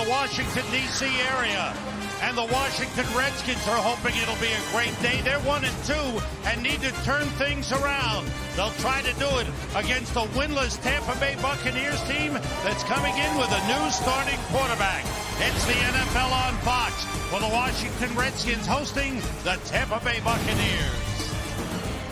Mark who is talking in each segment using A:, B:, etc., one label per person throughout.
A: the Washington, D.C. area. And the Washington Redskins are hoping it'll be a great day. They're 1-2 and need to turn things around. They'll try to do it against the winless Tampa Bay Buccaneers team that's coming in with a new starting quarterback. It's the NFL on Fox for the Washington Redskins hosting the Tampa Bay Buccaneers.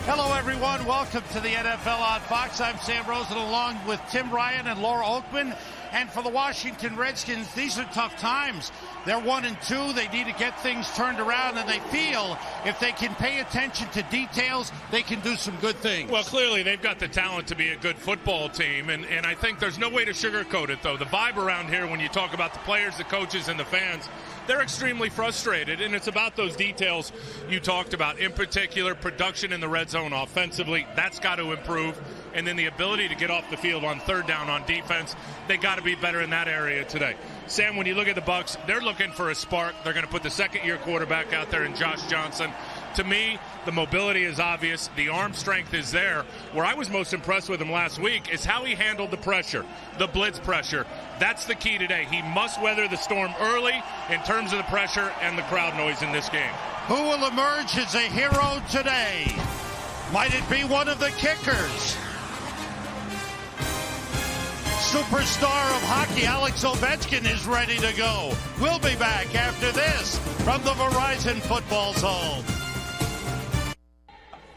A: Hello, everyone. Welcome to the NFL on Fox. I'm Sam Rosen along with Tim Ryan and Laura Oakman. And for the Washington Redskins, these are tough times. They're 1-2. They need to get things turned around, and they feel if they can pay attention to details, they can do some good things.
B: Well, clearly they've got the talent to be a good football team, and I think there's no way to sugarcoat it, though. The vibe around here when you talk about the players, the coaches, and the fans, they're extremely frustrated, and it's about those details you talked about. In particular, production in the red zone offensively, that's got to improve. And then the ability to get off the field on third down on defense, they got to be better in that area today. Sam, when you look at the Bucs, they're looking for a spark. They're going to put the second-year quarterback out there in Josh Johnson. To me, the mobility is obvious. The arm strength is there. Where I was most impressed with him last week is how he handled the pressure, the blitz pressure. That's the key today. He must weather the storm early in terms of the pressure and the crowd noise in this game.
A: Who will emerge as a hero today? Might it be one of the kickers? Superstar of hockey, Alex Ovechkin, is ready to go. We'll be back after this from the Verizon Football Zone.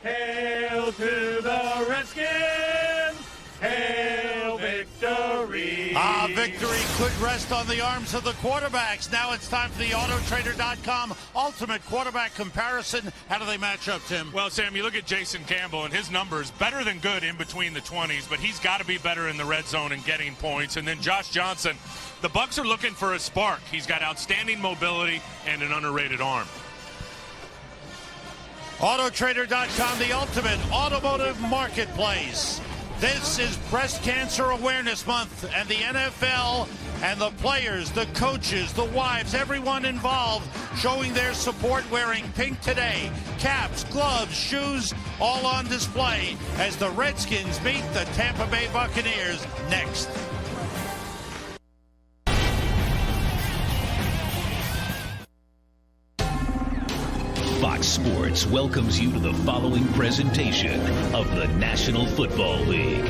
C: Hail to the Redskins! Hail victory!
A: Victory could rest on the arms of the quarterbacks. Now it's time for the Autotrader.com Ultimate Quarterback Comparison. How do they match up, Tim?
B: Well, Sam, you look at Jason Campbell, and his numbers, better than good in between the 20s, but he's got to be better in the red zone and getting points. And then Josh Johnson, the Bucs are looking for a spark. He's got outstanding mobility and an underrated arm.
A: Autotrader.com, the ultimate automotive marketplace. This is Breast Cancer Awareness Month, and the NFL and the players, the coaches, the wives, everyone involved showing their support, wearing pink today. Caps, gloves, shoes, all on display as the Redskins meet the Tampa Bay Buccaneers next.
D: Fox Sports welcomes you to the following presentation of the National Football League.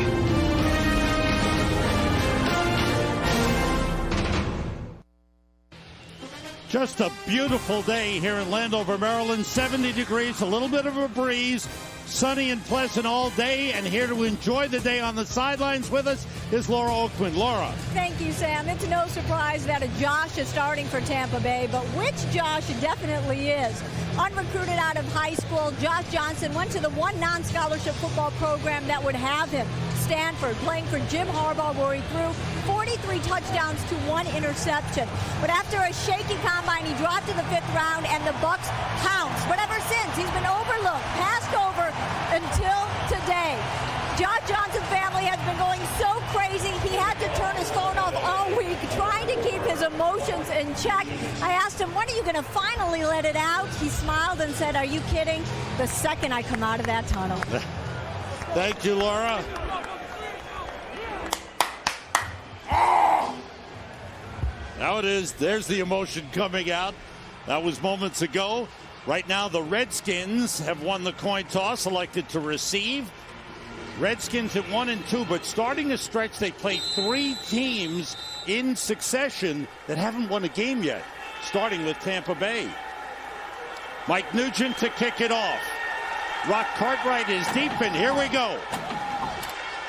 A: Just a beautiful day here in Landover, Maryland. 70 degrees, a little bit of a breeze. Sunny and pleasant all day, and here to enjoy the day on the sidelines with us is Laura Oakman. Laura.
E: Thank you, Sam. It's no surprise that a Josh is starting for Tampa Bay, but which Josh it definitely is. Unrecruited out of high school, Josh Johnson went to the one non-scholarship football program that would have him, Stanford, playing for Jim Harbaugh, where he threw 43 touchdowns to 1 interception. But after a shaky combine, he dropped to the 5th round, and the Bucs pounced. But ever since, he's been overlooked, passed over until today. Josh Johnson's family has been going so crazy, he had to turn his phone off all week, trying to keep his emotions in check. I asked him, when are you going to finally let it out? He smiled and said, are you kidding? The second I come out of that tunnel.
A: Thank you, Laura. Now it is. There's the emotion coming out. That was moments ago. Right now, the Redskins have won the coin toss, elected to receive. Redskins at 1-2, but starting a stretch, they play 3 teams in succession that haven't won a game yet, starting with Tampa Bay. Mike Nugent to kick it off. Rock Cartwright is deep, and here we go.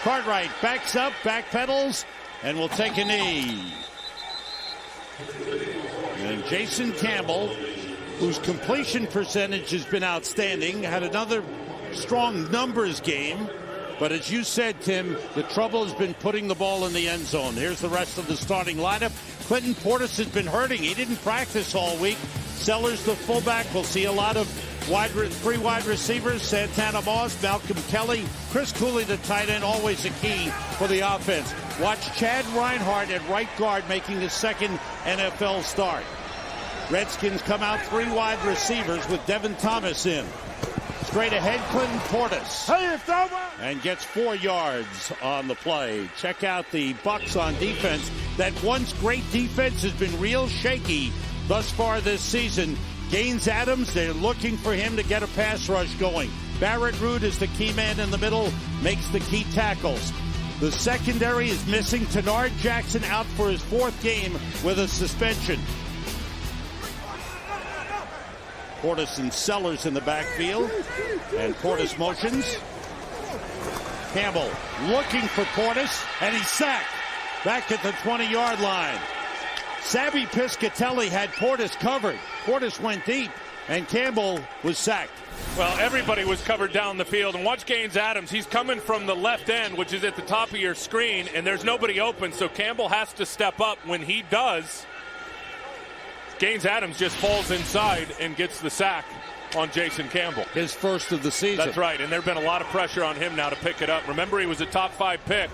A: Cartwright backs up, backpedals, and will take a knee. And Jason Campbell, whose completion percentage has been outstanding, had another strong numbers game. But as you said, Tim, the trouble has been putting the ball in the end zone. Here's the rest of the starting lineup. Clinton Portis has been hurting. He didn't practice all week. Sellers, the fullback. We'll see a lot of 3 wide receivers. Santana Moss, Malcolm Kelly, Chris Cooley, the tight end, always a key for the offense. Watch Chad Reinhardt at right guard making his second NFL start. Redskins come out 3 wide receivers with Devin Thomas in. Straight ahead, Clinton Portis. And gets 4 yards on the play. Check out the Bucs on defense. That once great defense has been real shaky thus far this season. Gaines Adams, they're looking for him to get a pass rush going. Barrett Root is the key man in the middle, makes the key tackles. The secondary is missing Tenard Jackson, out for his 4th game with a suspension. Portis and Sellers in the backfield. And Portis motions. Campbell looking for Portis, and he's sacked back at the 20-yard line. Savvy Piscatelli had Portis covered. Portis went deep, and Campbell was sacked.
B: Well, everybody was covered down the field. And watch Gaines Adams. He's coming from the left end, which is at the top of your screen, and there's nobody open, so Campbell has to step up. When he does, Gaines Adams just falls inside and gets the sack on Jason Campbell.
A: His first of the season.
B: That's right, and there's been a lot of pressure on him now to pick it up. Remember, he was a top 5 pick.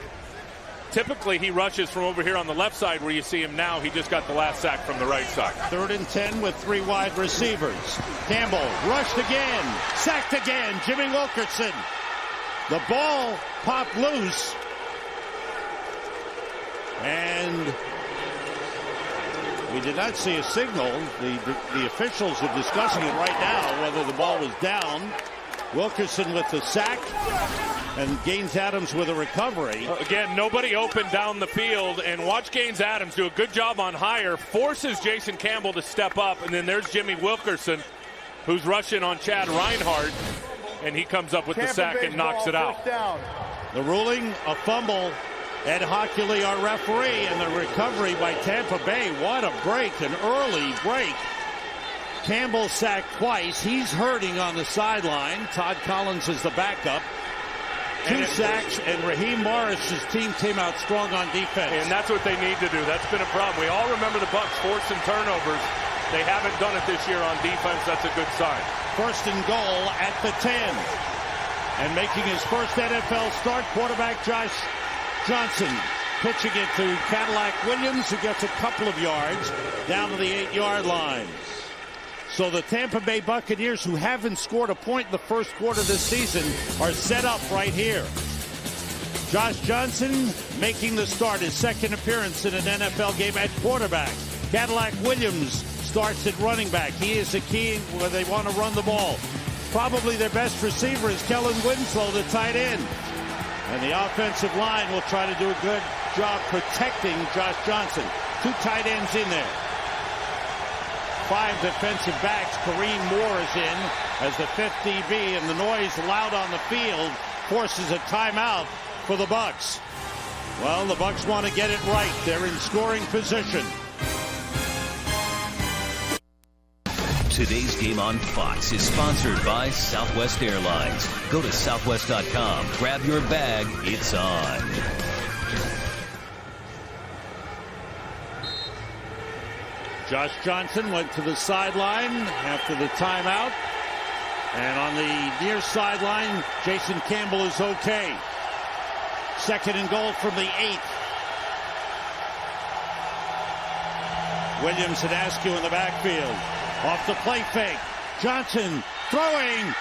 B: Typically, he rushes from over here on the left side where you see him now. He just got the last sack from the right side.
A: 3rd and 10 with 3 wide receivers. Campbell rushed again, sacked again. Jimmy Wilkerson. The ball popped loose. And we did not see a signal. The officials are discussing it right now, whether the ball was down. Wilkerson with the sack, and Gaines Adams with a recovery.
B: Again, nobody open down the field, and watch Gaines Adams do a good job on higher, forces Jason Campbell to step up, and then there's Jimmy Wilkerson, who's rushing on Chad Reinhardt, and he comes up with the sack and knocks it out.
A: The ruling, a fumble. Ed Hockley, our referee, and the recovery by Tampa Bay. What a break, an early break. Campbell sacked twice. He's hurting on the sideline. Todd Collins is the backup. 2 sacks, and Raheem Morris's team came out strong on defense.
B: And that's what they need to do. That's been a problem. We all remember the Bucs forcing turnovers. They haven't done it this year on defense. That's a good sign.
A: 1st and goal at the 10. And making his first NFL start, quarterback Josh Johnson pitching it to Cadillac Williams, who gets a couple of yards down to the 8-yard line. So the Tampa Bay Buccaneers, who haven't scored a point in the first quarter this season, are set up right here. Josh Johnson making the start, his 2nd appearance in an NFL game at quarterback. Cadillac Williams starts at running back. He is the key where they want to run the ball. Probably their best receiver is Kellen Winslow, the tight end. And the offensive line will try to do a good job protecting Josh Johnson. 2 tight ends in there. 5 defensive backs. Kareem Moore is in as the 5th DB, and the noise loud on the field forces a timeout for the Bucs. Well, the Bucs want to get it right. They're in scoring position.
D: Today's game on Fox is sponsored by Southwest Airlines. Go to southwest.com, grab your bag, it's on.
A: Josh Johnson went to the sideline after the timeout. And on the near sideline, Jason Campbell is okay. 2nd and goal from the 8. Williams and Askew in the backfield. Off the play fake. Johnson throwing.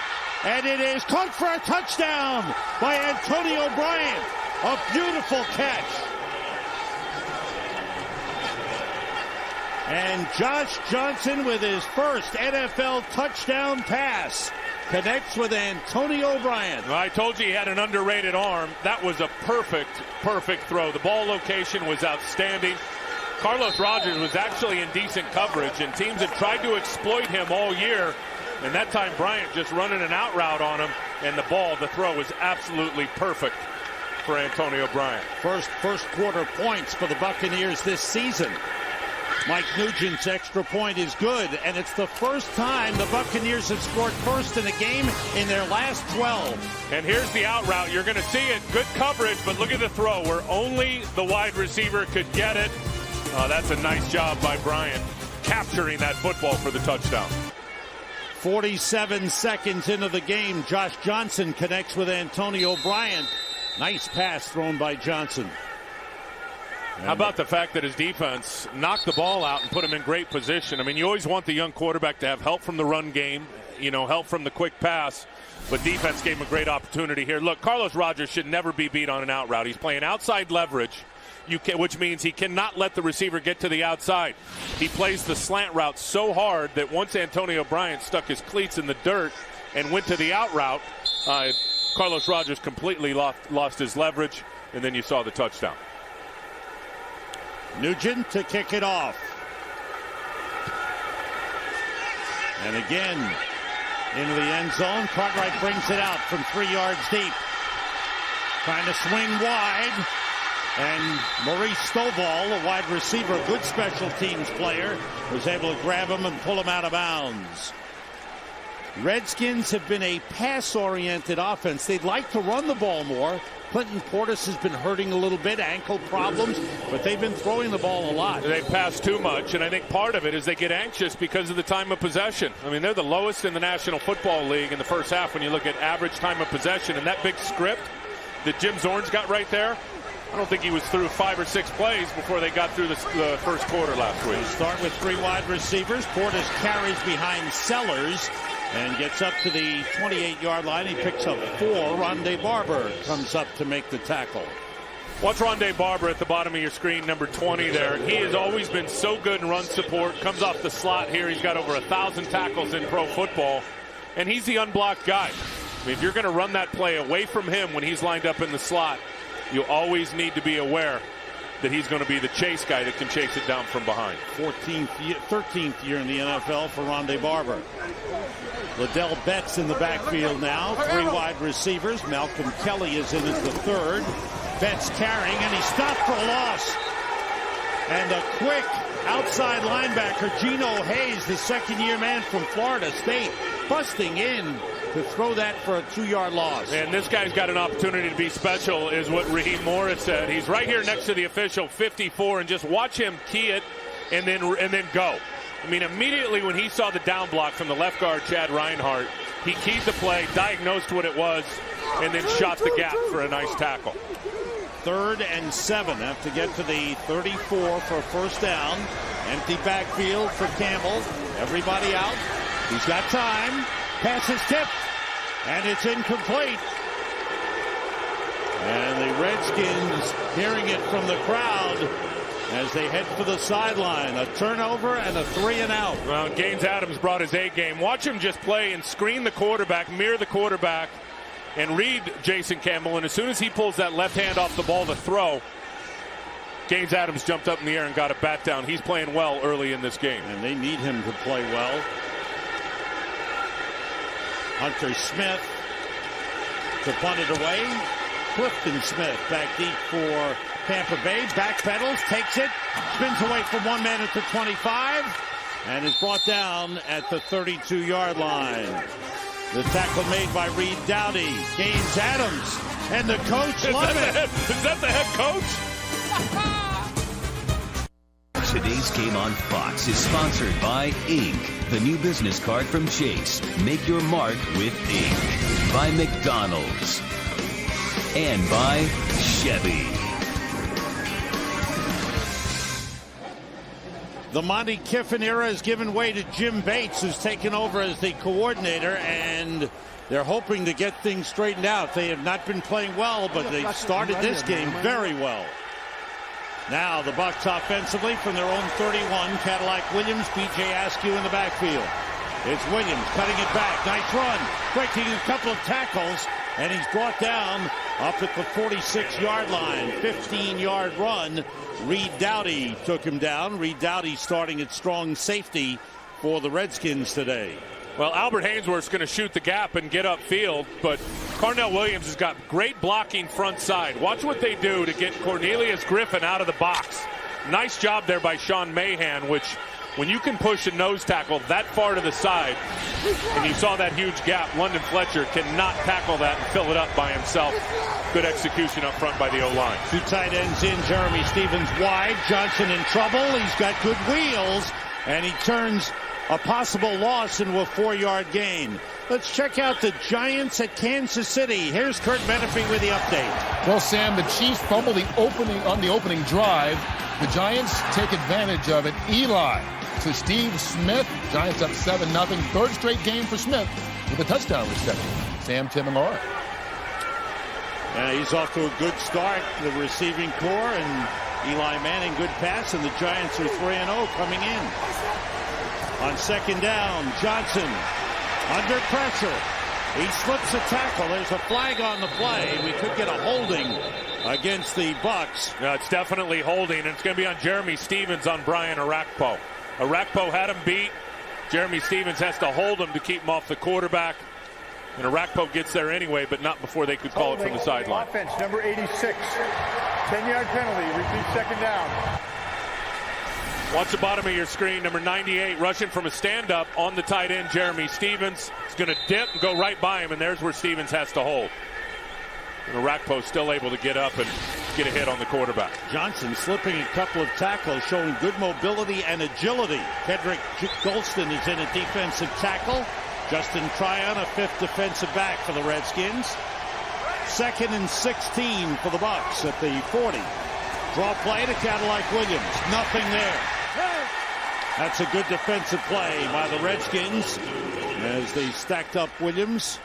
A: And it is caught for a touchdown by Antonio Bryant. A beautiful catch. And Josh Johnson with his first NFL touchdown pass connects with Antonio Bryant.
B: Well, I told you he had an underrated arm. That was a perfect throw. The ball location was outstanding. Carlos Rogers was actually in decent coverage, and teams had tried to exploit him all year. And that time Bryant just running an out route on him, and the throw was absolutely perfect for Antonio Bryant.
A: First quarter points for the Buccaneers this season. Mike Nugent's extra point is good, and it's the first time the Buccaneers have scored first in a game in their last 12.
B: And here's the out route. You're going to see it. Good coverage, but look at the throw where only the wide receiver could get it. That's a nice job by Bryant, capturing that football for the touchdown.
A: 47 seconds into the game, Josh Johnson connects with Antonio Bryant. Nice pass thrown by Johnson.
B: How about the fact that his defense knocked the ball out and put him in great position? I mean, you always want the young quarterback to have help from the run game, help from the quick pass. But defense gave him a great opportunity here. Look, Carlos Rogers should never be beat on an out route. He's playing outside leverage, which means he cannot let the receiver get to the outside. He plays the slant route so hard that once Antonio Bryant stuck his cleats in the dirt and went to the out route, Carlos Rogers completely lost his leverage, and then you saw the touchdown.
A: Nugent to kick it off. And again, into the end zone. Cartwright brings it out from 3 yards deep. Trying to swing wide. And Maurice Stovall, a wide receiver, a good special teams player, was able to grab him and pull him out of bounds. Redskins have been a pass-oriented offense. They'd like to run the ball more. Clinton Portis has been hurting a little bit, ankle problems, but they've been throwing the ball a lot.
B: They pass too much, and I think part of it is they get anxious because of the time of possession. I mean, they're the lowest in the National Football League in the first half when you look at average time of possession. And that big script that Jim Zorn's got right there, I don't think he was through 5 or 6 plays before they got through the first quarter last week.
A: They start with 3 wide receivers. Portis carries behind Sellers and gets up to the 28-yard line. He picks up 4. Rondé Barber comes up to make the tackle.
B: Watch Rondé Barber at the bottom of your screen, number 20 there. He has always been so good in run support. Comes off the slot here. He's got over 1,000 tackles in pro football. And he's the unblocked guy. I mean, if you're going to run that play away from him when he's lined up in the slot, you always need to be aware that he's going to be the chase guy that can chase it down from behind.
A: 13th year in the NFL for Rondé Barber. Liddell Betts in the backfield now. 3 wide receivers. Malcolm Kelly is in at the 3rd. Betts carrying, and he's stopped for a loss. And a quick outside linebacker, Geno Hayes, the second-year man from Florida State, busting in to throw that for a 2-yard loss.
B: And this guy's got an opportunity to be special, is what Raheem Morris said. He's right here next to the official, 54, and just watch him key it and then go. I mean, immediately when he saw the down block from the left guard, Chad Reinhardt, he keyed the play, diagnosed what it was, and then shot the gap for a nice tackle.
A: 3rd and 7. Have to get to the 34 for a first down. Empty backfield for Campbell. Everybody out. He's got time. Pass is tipped, and it's incomplete. And the Redskins hearing it from the crowd as they head for the sideline. A turnover and a 3 and out.
B: Well, Gaines Adams brought his A game. Watch him just play and screen the quarterback, mirror the quarterback, and read Jason Campbell. And as soon as he pulls that left hand off the ball to throw, Gaines Adams jumped up in the air and got a bat down. He's playing well early in this game.
A: And they need him to play well. Hunter Smith to punt it away. Clifton Smith back deep for Tampa Bay. Backpedals, takes it, spins away from one man at the 25, and is brought down at the 32-yard line. The tackle made by Reed Dowdy. Gaines Adams, and the coach loves it.
B: Is that the head coach?
D: Today's game on Fox is sponsored by Ink, the new business card from Chase. Make your mark with Ink. By McDonald's. And by Chevy.
A: The Monty Kiffin era has given way to Jim Bates, who's taken over as the coordinator, and they're hoping to get things straightened out. They have not been playing well, but they've started this game very well. Now the Bucs offensively from their own 31. Cadillac Williams, B.J. Askew in the backfield. It's Williams cutting it back. Nice run. Breaking a couple of tackles. And he's brought down up at the 46-yard line. 15-yard run. Reed Dowdy took him down. Reed Dowdy starting at strong safety for the Redskins today.
B: Well, Albert Haynesworth's going to shoot the gap and get upfield, but Carnell Williams has got great blocking front side. Watch what they do to get Cornelius Griffin out of the box. Nice job there by Sean Mahan, which when you can push a nose tackle that far to the side, and you saw that huge gap, London Fletcher cannot tackle that and fill it up by himself. Good execution up front by the O-line.
A: 2 tight ends in. Jeremy Stevens wide. Johnson in trouble. He's got good wheels, and he turns a possible loss into a 4-yard gain. Let's check out the Giants at Kansas City. Here's Kurt Menefee with the update.
F: Well, Sam, the Chiefs fumble on the opening drive. The Giants take advantage of it. Eli to Steve Smith. Giants up 7-0. Third straight game for Smith with a touchdown reception. Sam, Tim, and Laura.
A: Yeah, he's off to a good start, the receiving core, and Eli Manning, good pass, and the Giants are 3-0 coming in. On second down, Johnson under pressure. He slips a tackle. There's a flag on the play. We could get a holding against the Bucs.
B: Yeah, it's definitely holding, and it's going to be on Jeremy Stevens on Brian Arakpo. Arakpo had him beat. Jeremy Stevens has to hold him to keep him off the quarterback. And Arakpo gets there anyway, but not before they could call it from the sideline.
G: Offense, number 86. 10-yard penalty. Repeat second down.
B: Watch the bottom of your screen. Number 98 rushing from a stand-up on the tight end, Jeremy Stevens. He's going to dip and go right by him, and there's where Stevens has to hold. And Arakpo still able to get up and get a hit on the quarterback.
A: Johnson slipping a couple of tackles, showing good mobility and agility. Kedrick Golston is in a defensive tackle. Justin Tryon, a fifth defensive back for the Redskins. 2nd and 16 for the Bucs at the 40. Draw play to Cadillac Williams. Nothing there. That's a good defensive play by the Redskins as they stacked up Williams.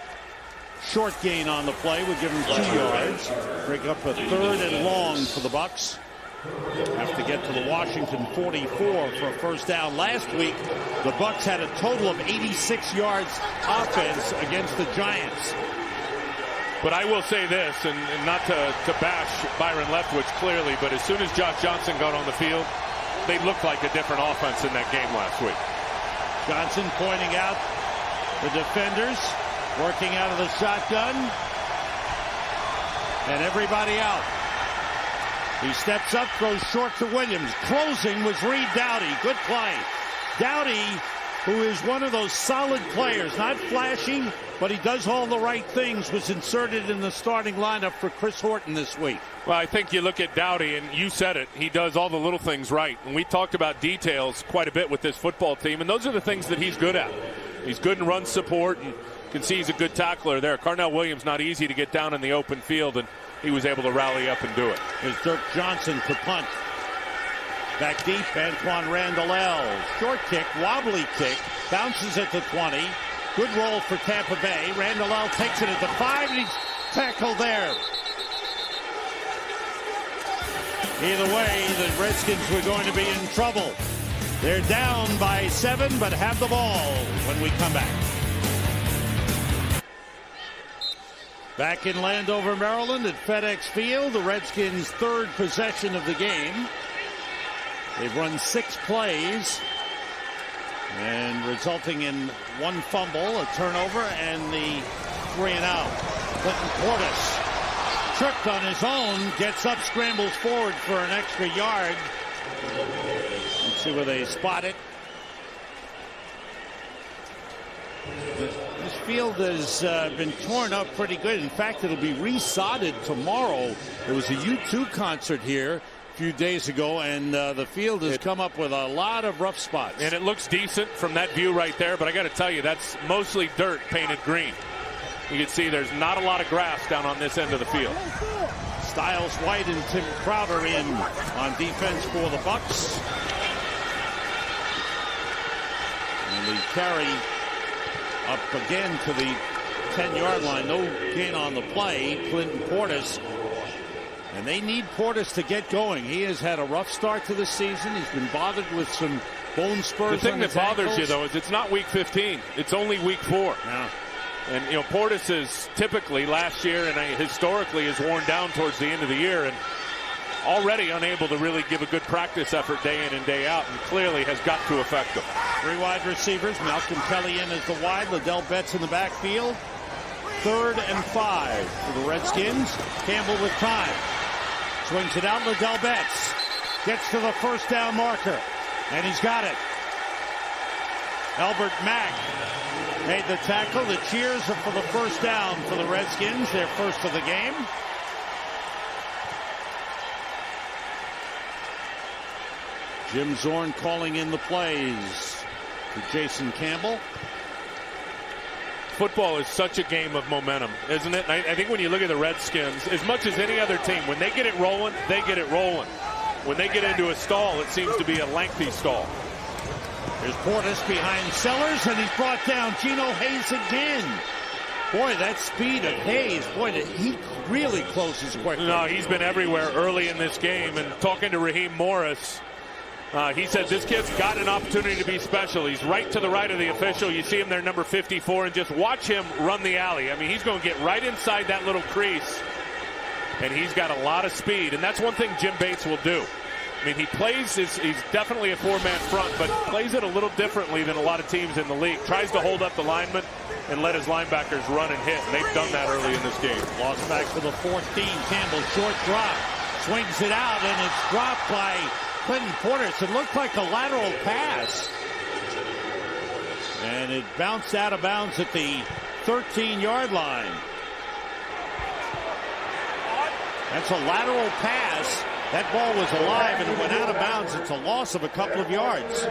A: Short gain on the play would give him 2 yards. Break up a 3rd and long for the Bucs. Have to get to the Washington 44 for a first down. Last week, the Bucs had a total of 86 yards offense against the Giants.
B: But I will say this, and not to bash Byron Leftwich clearly, but as soon as Josh Johnson got on the field, they looked like a different offense in that game last week.
A: Johnson pointing out the defenders, working out of the shotgun, and everybody out. He steps up, throws short to Williams. Closing was Reed Doughty. Good play. Doughty, who is one of those solid players, not flashy, but he does all the right things, was inserted in the starting lineup for Chris Horton this week.
B: Well, I think you look at Doughty, and you said it, he does all the little things right. And we talked about details quite a bit with this football team, and those are the things that he's good at. He's good in run support, and you can see he's a good tackler there. Carnell Williams, not easy to get down in the open field, and he was able to rally up and do it.
A: Here's Dirk Johnson to punt. Back deep, Antoine Randall. Short kick, wobbly kick, bounces at the 20. Good roll for Tampa Bay. Randall takes it at the 5, and he's tackled there. Either way, the Redskins were going to be in trouble. They're down by 7, but have the ball when we come back. Back in Landover, Maryland at FedEx Field, the Redskins' 3rd possession of the game. They've run 6 plays, and resulting in 1 fumble, a turnover, and the 3-and-out. Clinton Portis tripped on his own, gets up, scrambles forward for an extra yard. Let's see where they spot it. This field has been torn up pretty good. In fact, it'll be resodded tomorrow. There was a U2 concert here a few days ago, and the field has come up with a lot of rough spots.
B: And it looks decent from that view right there, but I got to tell you, that's mostly dirt painted green. You can see there's not a lot of grass down on this end of the field.
A: Styles White and Tim Crowder in on defense for the Bucs. And the carry up again to the 10-yard line. No gain on the play. Clinton Portis. And they need Portis to get going. He has had a rough start to the season. He's been bothered with some bone spurs.
B: The thing that bothers you, though, is it's not week 15. It's only week 4.
A: Yeah.
B: And, you know, Portis is typically last year and historically is worn down towards the end of the year and already unable to really give a good practice effort day in and day out, and clearly has got to affect him.
A: 3 wide receivers. Malcolm Kelly in as the wide. Liddell Betts in the backfield. 3rd and 5 for the Redskins. Campbell with time. Swings it out. Liddell Betts gets to the first down marker, and he's got it. Albert Mack made the tackle. The cheers are for the first down for the Redskins, their first of the game. Jim Zorn calling in the plays to Jason Campbell.
B: Football is such a game of momentum, isn't it? I think when you look at the Redskins, as much as any other team, when they get it rolling, they get it rolling. When they get into a stall, it seems to be a lengthy stall.
A: There's Portis behind Sellers, and he's brought down. Geno Hayes again. Boy, that speed of Hayes, boy, he really closes quickly.
C: No, he's been everywhere early in this game. And talking to Raheem Morris, he said this kid's got an opportunity to be special. He's right to the right of the official. You see him there, number 54, and just watch him run the alley. I mean, he's going to get right inside that little crease, and he's got a lot of speed. And that's one thing Jim Bates will do. I mean, he plays, he's definitely a four-man front, but plays it a little differently than a lot of teams in the league. Tries to hold up the linemen and let his linebackers run and hit, and they've done that early in this game.
A: Lost back to the 14. Campbell, short drop. Swings it out, and it's dropped by Clinton Portis. It looked like a lateral pass. And it bounced out of bounds at the 13-yard line. That's a lateral pass. That ball was alive and it went out of bounds. It's a loss of a couple of yards.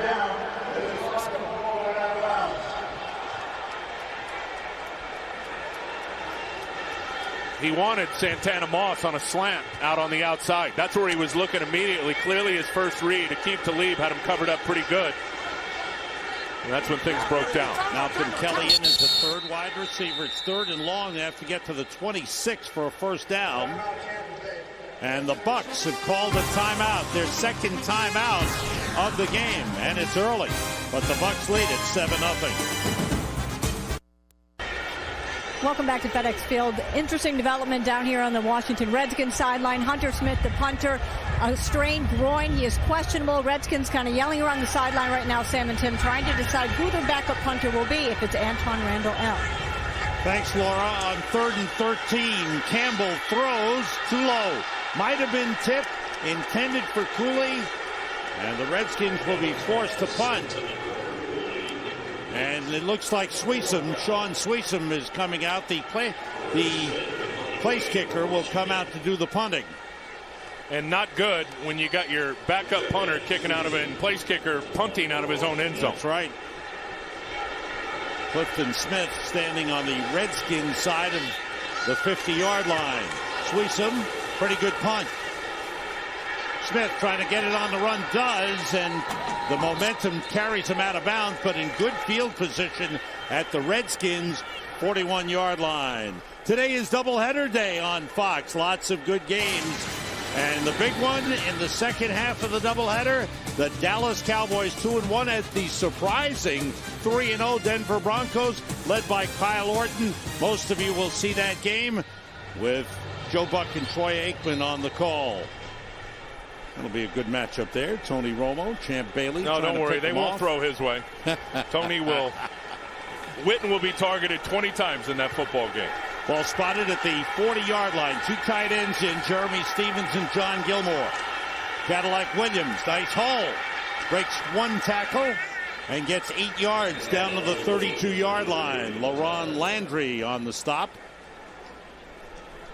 C: He wanted Santana Moss on a slant out on the outside. That's where he was looking immediately. Clearly his first read, Akeem Talib had him covered up pretty good. And that's when things broke down.
A: Malcolm Kelly in as the third wide receiver. It's 3rd and long. They have to get to the 26 for a first down. And the Bucs have called a timeout, their second timeout of the game, and it's early. But the Bucs lead at 7-0.
E: Welcome back to FedEx Field. Interesting development down here on the Washington Redskins sideline. Hunter Smith, the punter, a strained groin. He is questionable. Redskins kind of yelling around the sideline right now, Sam and Tim, trying to decide who their backup punter will be if it's Antoine Randall L.
A: Thanks, Laura. On 3rd and 13, Campbell throws too low. Might have been tipped, intended for Cooley, and the Redskins will be forced to punt. And it looks like Sean Sweesom is coming out. The place kicker will come out to do the punting.
C: And not good when you got your backup punter kicking out of it and place kicker punting out of his own end zone.
A: That's right. Clifton Smith standing on the Redskins side of the 50-yard line. Sweesom, pretty good punt. Smith trying to get it on the run, does, and the momentum carries him out of bounds, but in good field position at the Redskins' 41-yard line. Today is doubleheader day on Fox. Lots of good games. And the big one in the second half of the doubleheader, the Dallas Cowboys 2-1 at the surprising 3-0 Denver Broncos, led by Kyle Orton. Most of you will see that game with Joe Buck and Troy Aikman on the call. That'll be a good matchup there. Tony Romo, Champ Bailey.
C: No, don't worry. They won't throw his way. Tony will. Witten will be targeted 20 times in that football game.
A: Ball spotted at the 40-yard line. 2 tight ends in Jeremy Stevens and John Gilmore. Cadillac Williams, nice haul. Breaks 1 tackle and gets 8 yards down to the 32-yard line. LaRon Landry on the stop.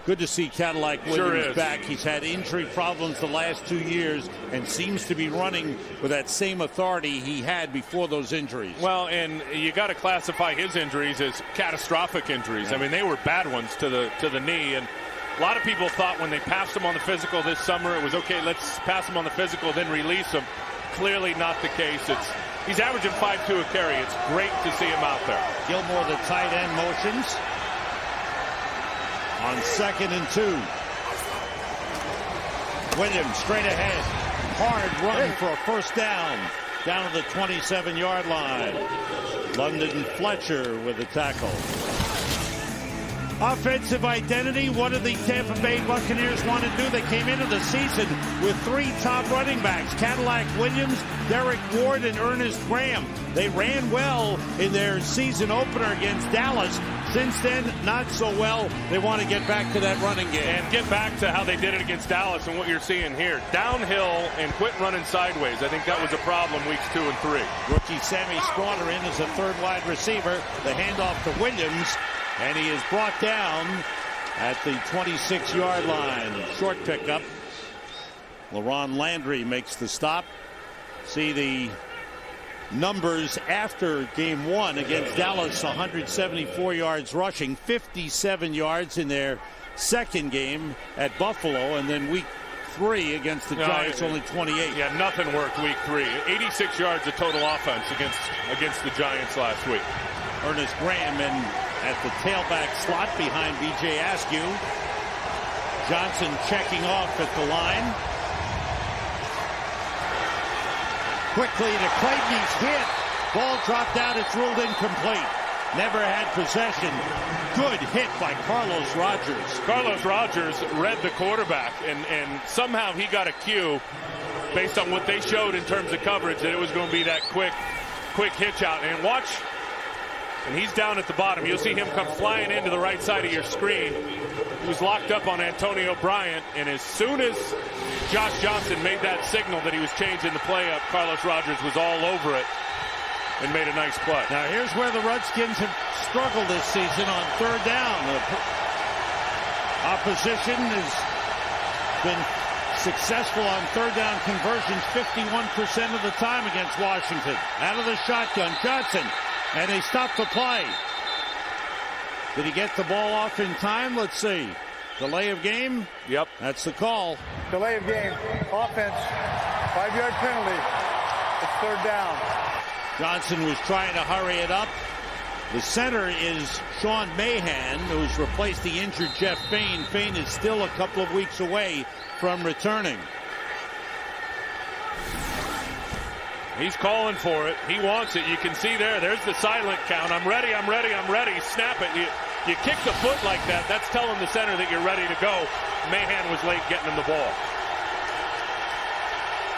A: Good to see Cadillac Williams back. He's had injury problems the last 2 years and seems to be running with that same authority he had before those injuries.
C: Well, and you got to classify his injuries as catastrophic injuries. I mean, they were bad ones to the knee, and a lot of people thought when they passed him on the physical this summer, it was okay, let's pass him on the physical, then release him. Clearly not the case. He's averaging 5.2 a carry. It's great to see him out there.
A: Gilmore, the tight end, motions. On 2nd and 2. Williams straight ahead. Hard run for a first down to the 27-yard line. London Fletcher with the tackle. Offensive identity. What did the Tampa Bay Buccaneers want to do? They came into the season with 3 top running backs. Cadillac Williams, Derek Ward, and Ernest Graham. They ran well in their season opener against Dallas. Since then, not so well. They want to get back to that running game.
C: And get back to how they did it against Dallas and what you're seeing here. Downhill and quit running sideways. I think that was a problem weeks 2 and 3.
A: Rookie Sammy Strawder in as a 3rd wide receiver. The handoff to Williams, and he is brought down at the 26-yard line. Short pickup. LaRon Landry makes the stop. See the numbers after game 1 against Dallas. 174 yards rushing, 57 yards in their second game at Buffalo, and then week 3 against the Giants, only 28.
C: Yeah, nothing worked week 3. 86 yards of total offense against the Giants last week.
A: Ernest Graham in at the tailback slot behind B.J. Askew. Johnson checking off at the line. Quickly to Clayton, he's hit. Ball dropped out, it's ruled incomplete. Never had possession. Good hit by Carlos Rogers.
C: Carlos Rogers read the quarterback, and somehow he got a cue based on what they showed in terms of coverage that it was going to be that quick hitch out. And watch, and he's down at the bottom. You'll see him come flying into the right side of your screen. He was locked up on Antonio Bryant, and as soon as Josh Johnson made that signal that he was changing the play up, Carlos Rogers was all over it and made a nice play.
A: Now here's where the Redskins have struggled this season on third down. The opposition has been successful on third down conversions 51% of the time against Washington. Out of the shotgun, Johnson, and they stopped the play. Did he get the ball off in time? Let's see. Delay of game?
C: Yep.
A: That's the call.
G: Delay of game. Offense. 5-yard penalty. It's third down.
A: Johnson was trying to hurry it up. The center is Sean Mahan, who's replaced the injured Jeff Fain. Fain is still a couple of weeks away from returning.
C: He's calling for it. He wants it. You can see there's the silent count. I'm ready, I'm ready, I'm ready. Snap it. You kick the foot like that. That's telling the center that you're ready to go. Mahan was late getting him the ball.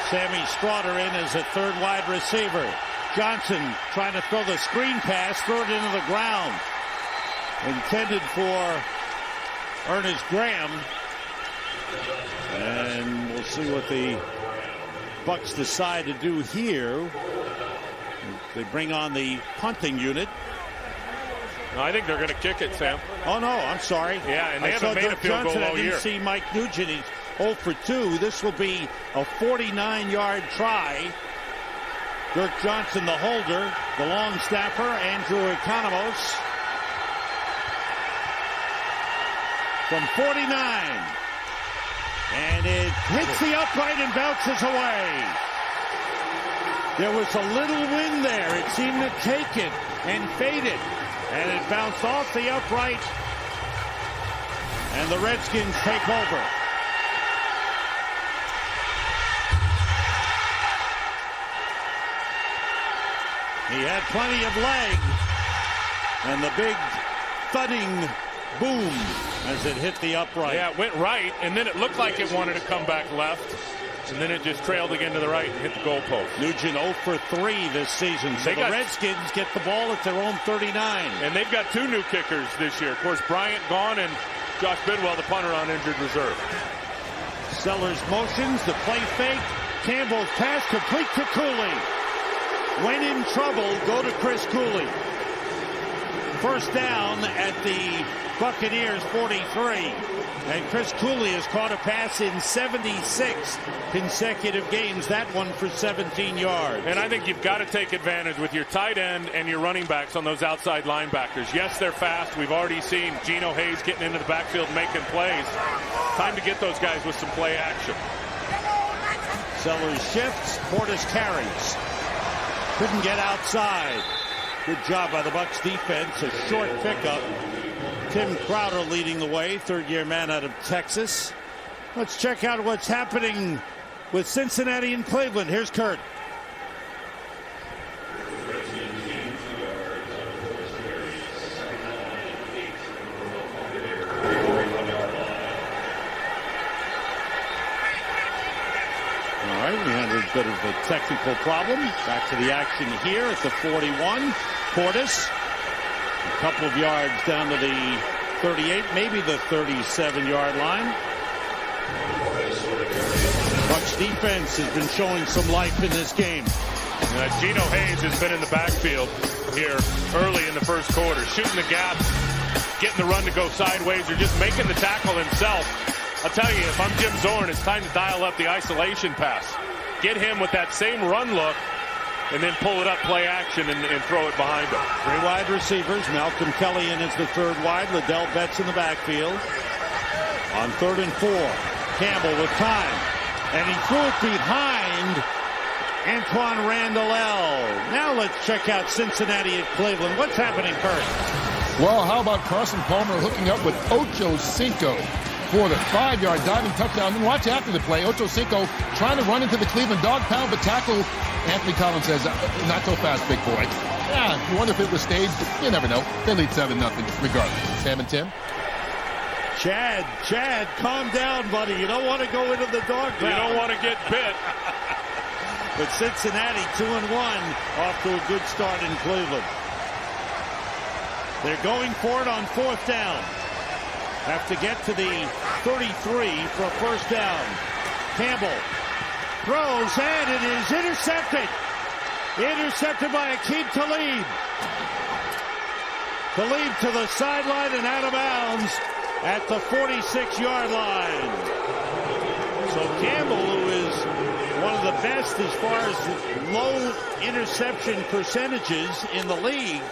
A: Sammy Straughter in as a third wide receiver. Johnson trying to throw the screen pass, throw it into the ground. Intended for Ernest Graham. And we'll see what the Bucs decide to do here. They bring on the punting unit.
C: No, I think they're going to kick it, Sam.
A: Oh, no, I'm sorry.
C: Yeah, and they haven't made a field goal all year.
A: I didn't see Mike Nugent. He's 0 for 2. This will be a 49-yard try. Dirk Johnson, the holder, the long snapper, Andrew Economos. From 49. And it hits the upright and bounces away. There was a little wind there. It seemed to take it and fade it. And it bounced off the upright. And the Redskins take over. He had plenty of leg. And the big thudding boom as it hit the upright.
C: Yeah, it went right, and then it looked like it wanted to come back left, and then it just trailed again to the right and hit the goalpost.
A: Nugent 0 for 3 this season. So the Redskins get the ball at their own 39.
C: And they've got 2 new kickers this year. Of course, Bryant gone and Josh Bidwell, the punter, on injured reserve.
A: Sellers motions, the play fake. Campbell's pass complete to Cooley. When in trouble, go to Chris Cooley. First down at the Buccaneers 43. And Chris Cooley has caught a pass in 76 consecutive games. That one for 17 yards.
C: And I think you've got to take advantage with your tight end and your running backs on those outside linebackers. Yes, they're fast. We've already seen Geno Hayes getting into the backfield making plays. Time to get those guys with some play action.
A: Sellers shifts. Portis carries. Couldn't get outside. Good job by the Bucs defense. A short pickup. Tim Crowder leading the way, third-year man out of Texas. Let's check out what's happening with Cincinnati and Cleveland. Here's Kurt. All right, we had a bit of a technical problem. Back to the action here at the 41. Portis. A couple of yards down to the 38, maybe the 37-yard line. Bucs defense has been showing some life in this game.
C: Geno Hayes has been in the backfield here early in the first quarter, shooting the gaps, getting the run to go sideways, or just making the tackle himself. I'll tell you, if I'm Jim Zorn, it's time to dial up the isolation pass. Get him with that same run look, and then pull it up, play action, and throw it behind him.
A: 3 wide receivers. Malcolm Kelly in as the third wide. Liddell Betts in the backfield. On 3rd and 4. Campbell with time. And he threw it behind Antoine Randall. Now let's check out Cincinnati at Cleveland. What's happening, Kurt?
F: Well, how about Carson Palmer hooking up with Ocho Cinco for the 5-yard diving touchdown? And watch after the play, Ocho Cinco trying to run into the Cleveland dog pound, but tackle. Anthony Collins says, not so fast, big boy. Yeah, you wonder if it was staged, but you never know. They lead 7-0 regardless. Sam and Tim.
A: Chad, calm down, buddy. You don't want to go into the dog pound.
C: You don't want to get bit.
A: But Cincinnati 2-1 off to a good start in Cleveland. They're going for it on 4th down. Have to get to the 33 for a first down. Campbell throws, and it is intercepted. Intercepted by Aqib Talib. Talib to the sideline and out of bounds at the 46-yard line. So Campbell, who is one of the best as far as low interception percentages in the league,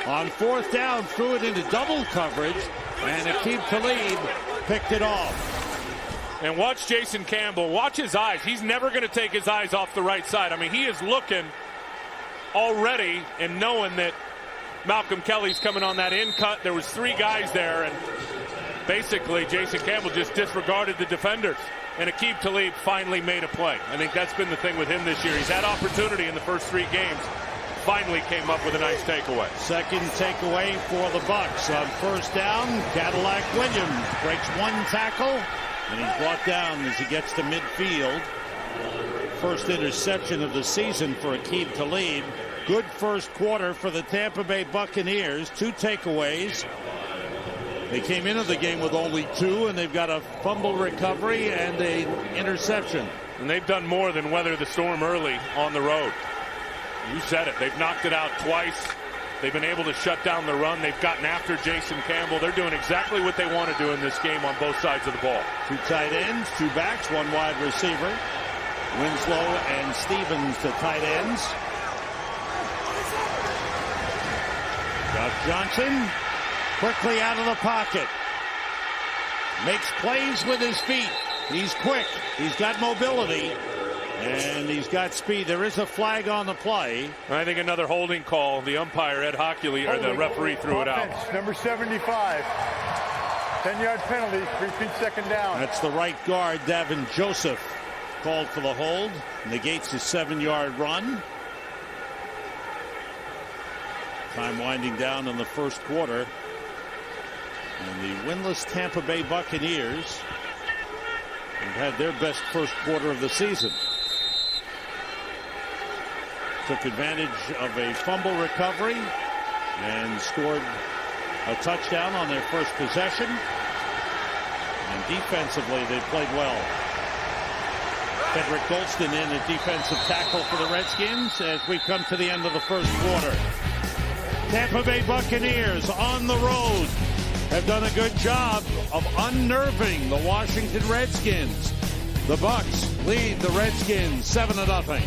A: on 4th down threw it into double coverage, and Aqib Talib picked it off.
C: And watch Jason Campbell. Watch his eyes. He's never going to take his eyes off the right side. I mean, he is looking already and knowing that Malcolm Kelly's coming on that in cut. There was 3 guys there, and basically Jason Campbell just disregarded the defenders. And Aqib Talib finally made a play. I think that's been the thing with him this year. He's had opportunity in the first 3 games. Finally came up with a nice takeaway.
A: Second takeaway for the Bucs. On 1st down, Cadillac Williams breaks 1 tackle, and he's brought down as he gets to midfield. First interception of the season for Aqib Talib. Good first quarter for the Tampa Bay Buccaneers. 2 takeaways. They came into the game with only 2, and they've got a fumble recovery and an interception.
C: And they've done more than weather the storm early on the road. You said it. They've knocked it out twice. They've been able to shut down the run. They've gotten after Jason Campbell. They're doing exactly what they want to do in this game on both sides of the ball.
A: 2 tight ends, 2 backs, 1 wide receiver. Winslow and Stevens, the tight ends. Josh Johnson quickly out of the pocket. Makes plays with his feet. He's quick. He's got mobility. And he's got speed. There is a flag on the play.
C: I think another holding call. The umpire, Ed Hockley, or the referee, threw it out.
G: Number 75. 10-yard penalty. Repeat 2nd down.
A: That's the right guard, Davin Joseph, called for the hold. Negates his 7-yard run. Time winding down in the first quarter. And the winless Tampa Bay Buccaneers have had their best first quarter of the season. Took advantage of a fumble recovery and scored a touchdown on their first possession. And defensively, they played well. Frederick Golston in a defensive tackle for the Redskins as we come to the end of the first quarter. Tampa Bay Buccaneers on the road have done a good job of unnerving the Washington Redskins. The Bucs lead the Redskins 7-0.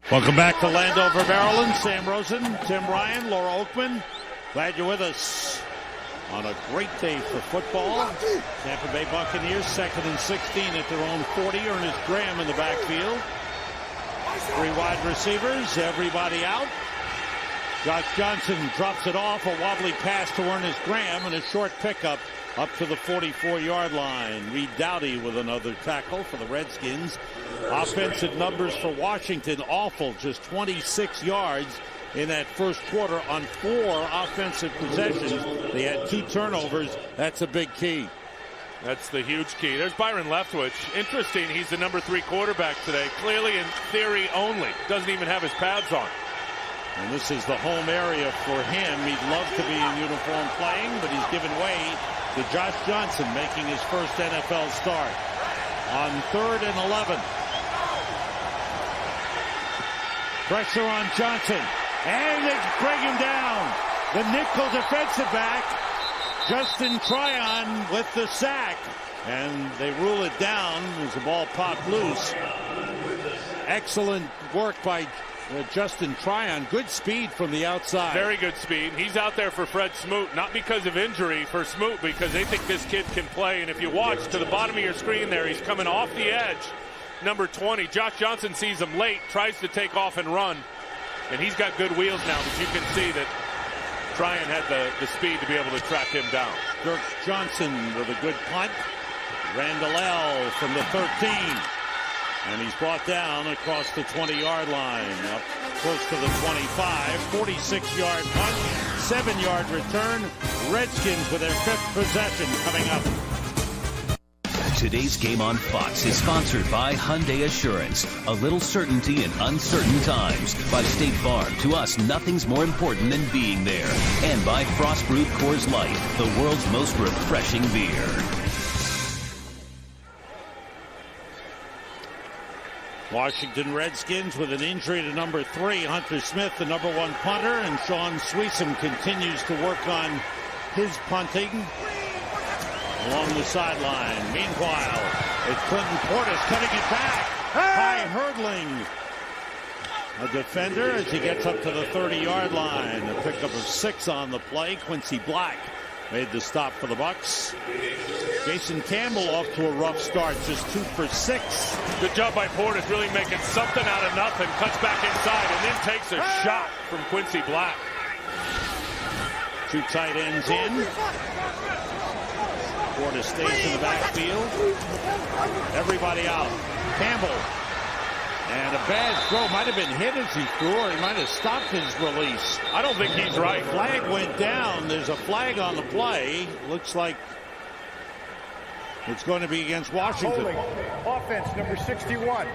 A: Welcome back to Landover, Maryland. Sam Rosen, Tim Ryan, Laura Oakman. Glad you're with us on a great day for football. Tampa Bay Buccaneers 2nd and 16 at their own 40. Ernest Graham in the backfield. 3 wide receivers, everybody out. Josh Johnson drops it off, a wobbly pass to Ernest Graham, and a short pickup up to the 44-yard line. Reed Doughty with another tackle for the Redskins. Offensive numbers for Washington awful, just 26 yards in that first quarter on 4 offensive possessions. They had 2 turnovers. That's a big key.
C: That's the huge key. There's Byron Leftwich. Interesting, he's the number 3 quarterback today. Clearly in theory only. Doesn't even have his pads on.
A: And this is the home area for him. He'd love to be in uniform playing, but he's given way to Josh Johnson making his first NFL start. On 3rd and 11. Pressure on Johnson. And they bring him down. The nickel defensive back, Justin Tryon, with the sack. And they rule it down as the ball popped loose. Excellent work by
H: Justin Tryon, good speed from the outside.
C: Very good speed. He's out there for Fred Smoot, not because of injury for Smoot, because they think this kid can play. And if you watch to the bottom of your screen there, he's coming off the edge. Number 20, Josh Johnson sees him late, tries to take off and run. And he's got good wheels now, but you can see that Tryon had the speed to be able to track him down.
H: Dirk Johnson with a good punt. Randall L. from the 13. And he's brought down across the 20-yard line. Up close to the 25. 46-yard punt. 7-yard return. Redskins with their 5th possession coming up.
D: Today's game on Fox is sponsored by Hyundai Assurance. A little certainty in uncertain times. By State Farm. To us, nothing's more important than being there. And by Frostbrewed Coors Light, the world's most refreshing beer.
H: Washington Redskins with an injury to number 3, Hunter Smith, the number 1 punter, and Sean Sweesom continues to work on his punting along the sideline. Meanwhile, it's Clinton Portis cutting it back. High hurdling a defender as he gets up to the 30-yard line. A pickup of 6 on the play. Quincy Black made the stop for the Bucks. Jason Campbell off to a rough start, just 2 for 6.
C: Good job by Portis, really making something out of nothing. Cuts back inside and then takes a shot from Quincy Black.
H: 2 tight ends in. Portis stays in the backfield. Everybody out. Campbell. And a bad throw. Might have been hit as he threw, or he might have stopped his release.
C: I don't think he's right.
H: Flag went down. There's a flag on the play. Looks like it's going to be against Washington.
G: Holding. Offense, number 61.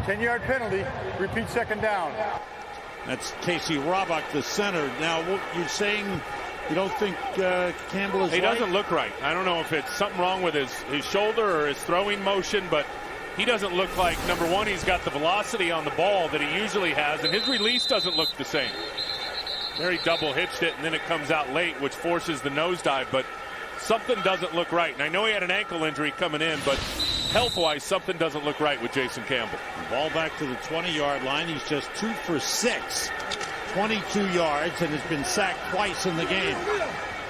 G: 10-yard penalty. Repeat 2nd down.
H: That's Casey Roebuck, the center. Now, what you're saying, you don't think Campbell is
C: He
H: right?
C: doesn't look right. I don't know if it's something wrong with his shoulder or his throwing motion, but he doesn't look like, number 1, he's got the velocity on the ball that he usually has, and his release doesn't look the same. There he double hitched it, and then it comes out late, which forces the nosedive, but something doesn't look right. And I know he had an ankle injury coming in, but health-wise, something doesn't look right with Jason Campbell.
H: Ball back to the 20-yard line. He's just 2 for 6. 22 yards, and has been sacked twice in the game.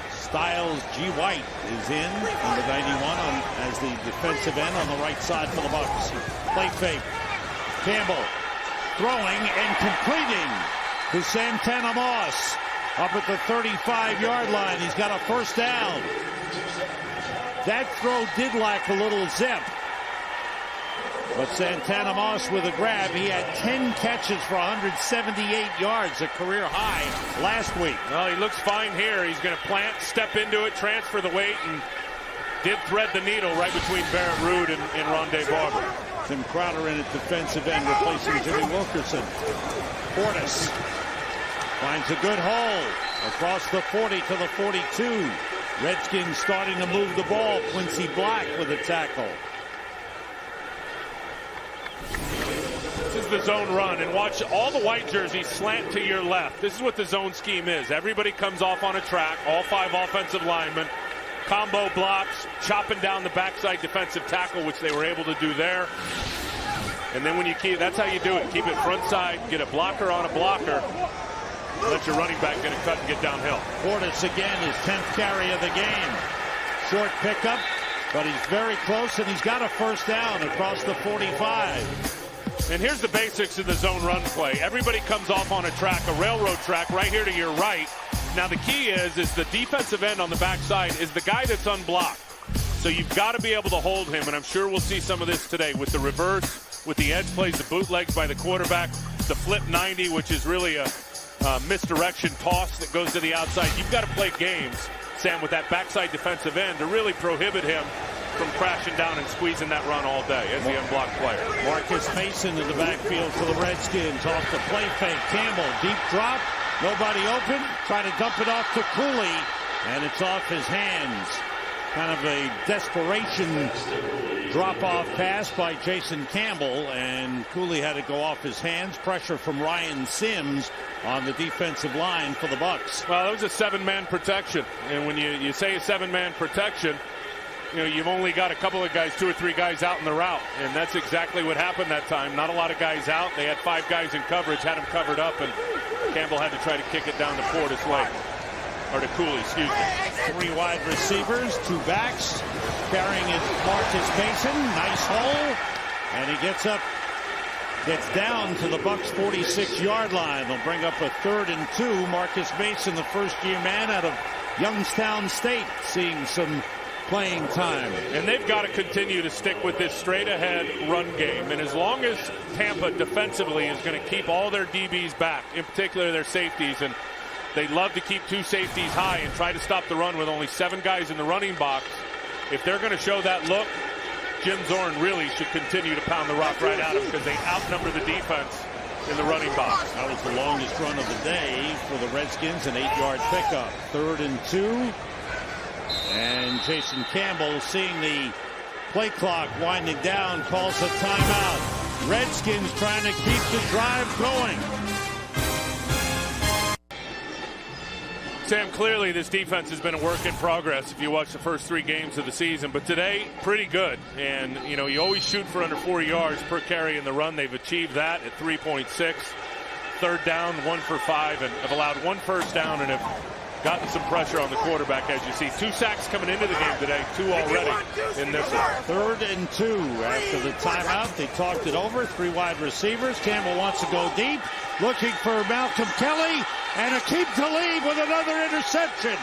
H: Styles G. White is in, number 91, as the defensive end on the right side for the Bucks. Play fake. Campbell throwing and completing to Santana Moss up at the 35-yard line. He's got a 1st down. That throw did lack a little zip. But Santana Moss with a grab. He had 10 catches for 178 yards, a career high last week.
C: Well, he looks fine here. He's going to plant, step into it, transfer the weight, and did thread the needle right between Barrett Ruud and Rondé Barber.
H: Tim Crowder in at defensive end, replacing Jimmy Wilkerson. Portis finds a good hole across the 40 to the 42. Redskins starting to move the ball. Quincy Black with a tackle.
C: This is the zone run, and watch all the white jerseys slant to your left. This is what the zone scheme is. Everybody comes off on a track, all 5 offensive linemen, combo blocks, chopping down the backside defensive tackle, which they were able to do there. And then when you keep, that's how you do it. Keep it front side, get a blocker on a blocker, let your running back get a cut and get downhill.
H: Portis again, his 10th carry of the game. Short pickup, but he's very close, and he's got a 1st down across the 45.
C: And here's the basics of the zone run play. Everybody comes off on a track, a railroad track right here to your right. Now the key is the defensive end on the backside is the guy that's unblocked. So you've got to be able to hold him, and I'm sure we'll see some of this today with the reverse, with the edge plays, the bootlegs by the quarterback, the flip 90, which is really a misdirection toss that goes to the outside. You've got to play games, Sam, with that backside defensive end to really prohibit him from crashing down and squeezing that run all day as the unblocked player.
H: Marcus Mason in the backfield for the Redskins. Off the play fake. Campbell, deep drop. Nobody open. Try to dump it off to Cooley. And it's off his hands. Kind of a desperation drop-off pass by Jason Campbell. And Cooley had to go off his hands. Pressure from Ryan Sims on the defensive line for the Bucks.
C: Well, it was a 7-man protection. And when you say a 7-man protection, you've only got a couple of guys, 2 or 3 guys out in the route, and that's exactly what happened that time. Not a lot of guys out. They had 5 guys in coverage, had them covered up, and Campbell had to try to kick it down to Portis late. Or to Cooley, excuse me.
H: 3 wide receivers, 2 backs. Carrying it, Marcus Mason. Nice hole. And he gets down to the Bucs' 46-yard line. They'll bring up a 3rd and 2. Marcus Mason, the first-year man out of Youngstown State, seeing some playing time.
C: And they've got to continue to stick with this straight-ahead run game. And as long as Tampa defensively is going to keep all their DBs back, in particular their safeties, and they love to keep 2 safeties high and try to stop the run with only 7 guys in the running box. If they're going to show that look, Jim Zorn really should continue to pound the rock right at him because they outnumber the defense in the running box.
H: That was the longest run of the day for the Redskins, an 8-yard pickup. 3rd and 2. And Jason Campbell, seeing the play clock winding down, calls a timeout. Redskins trying to keep the drive going.
C: Sam, clearly this defense has been a work in progress if you watch the first 3 games of the season, but today, pretty good. And, you always shoot for under 4 yards per carry in the run. They've achieved that at 3.6. 3rd down, 1 for 5, and have allowed 1 first down and have gotten some pressure on the quarterback, as you see. 2 sacks coming into the game today, 2 already in this one.
H: 3rd and 2 after the timeout. They talked it over. 3 wide receivers. Campbell wants to go deep, looking for Malcolm Kelly, and Aqib Talib with another interception.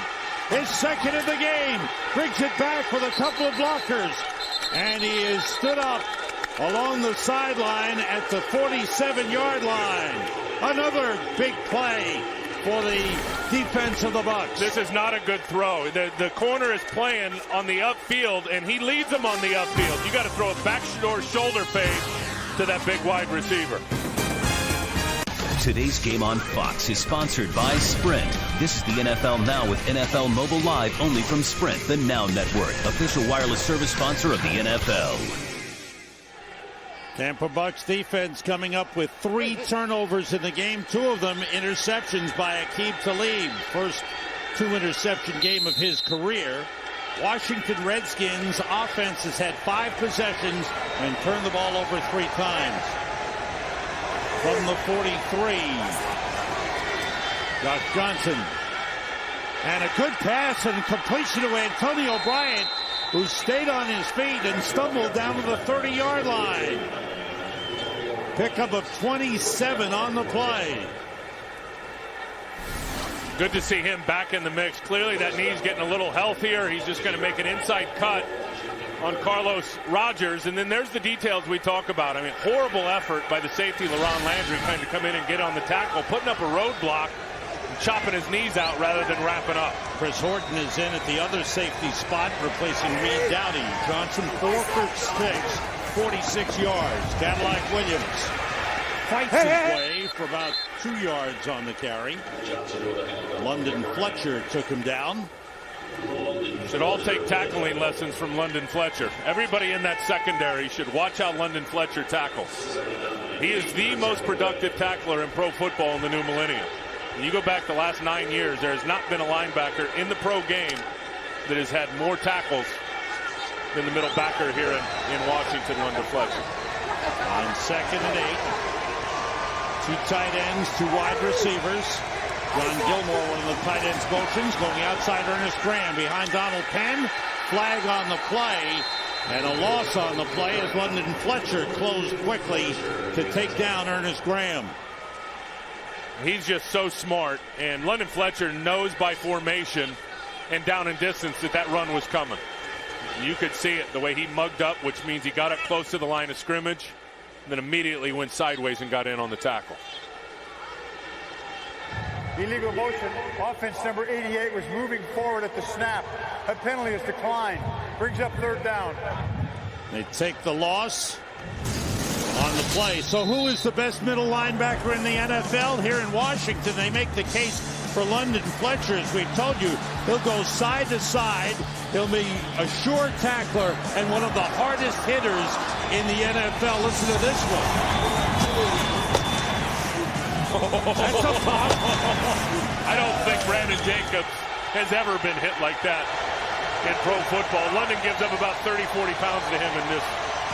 H: His 2nd of the game. Brings it back with a couple of blockers. And he is stood up along the sideline at the 47-yard line. Another big play for the defense of the Bucs.
C: This is not a good throw. The corner is playing on the upfield, and he leads them on the upfield. You got to throw a backdoor shoulder fade to that big wide receiver.
D: Today's game on Fox is sponsored by Sprint. This is the NFL Now with NFL Mobile Live only from Sprint, the Now Network, official wireless service sponsor of the NFL.
H: Tampa Bucs defense coming up with 3 turnovers in the game, 2 of them interceptions by Aqib Talib. First 2 interception game of his career. Washington Redskins offense has had 5 possessions and turned the ball over 3 times. From the 43, Josh Johnson. And a good pass and completion to Antonio Bryant, who stayed on his feet and stumbled down to the 30-yard line. Pickup of 27 on the play.
C: Good to see him back in the mix. Clearly that knee's getting a little healthier. He's just going to make an inside cut on Carlos Rogers. And then there's the details we talk about. I mean, horrible effort by the safety, LaRon Landry, trying to come in and get on the tackle, putting up a roadblock, and chopping his knees out rather than wrapping up.
H: Chris Horton is in at the other safety spot, replacing Reed Dowdy. Johnson 4 for 6, 46 yards. Cadillac Williams fights his way for about 2 yards on the carry. London Fletcher took him down.
C: Should all take tackling lessons from London Fletcher. Everybody in that secondary should watch how London Fletcher tackles. He is the most productive tackler in pro football in the new millennium. And you go back the last 9 years, there has not been a linebacker in the pro game that has had more tackles than the middle backer here in Washington, London Fletcher.
H: On 2nd and 8. 2 tight ends, 2 wide receivers. John Gilmore, one of the tight ends motions, going outside Ernest Graham behind Donald Penn. Flag on the play, and a loss on the play as London Fletcher closed quickly to take down Ernest Graham.
C: He's just so smart, and London Fletcher knows by formation and down and distance that run was coming. You could see it, the way he mugged up, which means he got up close to the line of scrimmage, and then immediately went sideways and got in on the tackle.
G: Illegal motion. Offense number 88 was moving forward at the snap. A penalty is declined. Brings up 3rd down.
H: They take the loss on the play. So who is the best middle linebacker in the NFL? Here in Washington, they make the case for London Fletcher. As we've told you, he'll go side to side. He'll be a sure tackler and one of the hardest hitters in the NFL. Listen to this one. That's a pop.
C: I don't think Brandon Jacobs has ever been hit like that. in pro football. London gives up about 30, 40 pounds to him and just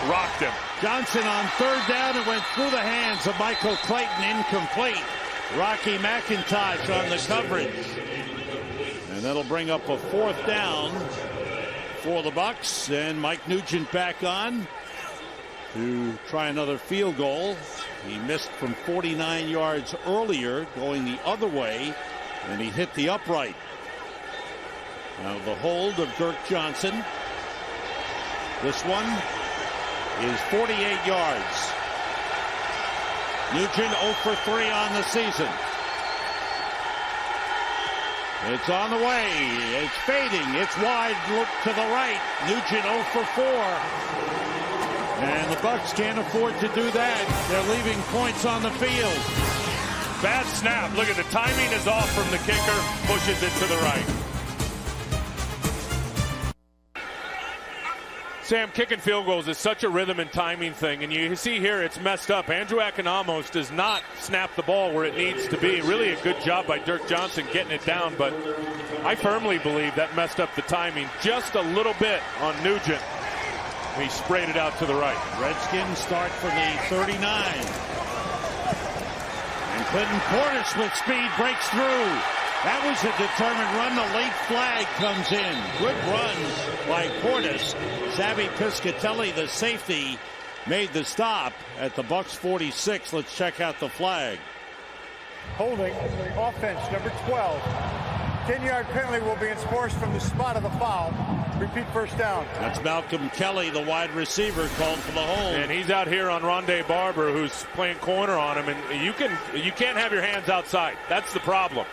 C: rocked him.
H: Johnson on third down and went through the hands of Michael Clayton, incomplete. Rocky McIntosh on the coverage. And that'll bring up a fourth down for the Bucs, and Mike Nugent back on to try another field goal. He missed from 49 yards earlier going the other way, and he hit the upright. Now the hold of Dirk Johnson. This one is 48 yards. Nugent 0 for 3 on the season. It's on the way. It's fading. It's wide. Look to the right. Nugent 0 for 4. And the Bucs can't afford to do that. They're leaving points on the field.
C: Bad snap. Look at the timing is off from the kicker. Pushes it to the right. Sam, kicking field goals is such a rhythm and timing thing, and you see here it's messed up. Andrew Akinamos does not snap the ball where it needs to be. Really a good job by Dirk Johnson getting it down, but I firmly believe that messed up the timing just a little bit on Nugent. He sprayed it out to the right.
H: Redskins start from the 39. And Clinton Portis with speed breaks through. That was a determined run. The late flag comes in. Good run by Portis. Xavi Piscatelli, the safety, made the stop at the Bucs 46. Let's check out the flag.
G: Holding offense number 12. 10-yard penalty will be enforced from the spot of the foul. Repeat first down.
H: That's Malcolm Kelly, the wide receiver, called for the hold.
C: And he's out here on Rondé Barber, who's playing corner on him. And you can't have your hands outside. That's the problem.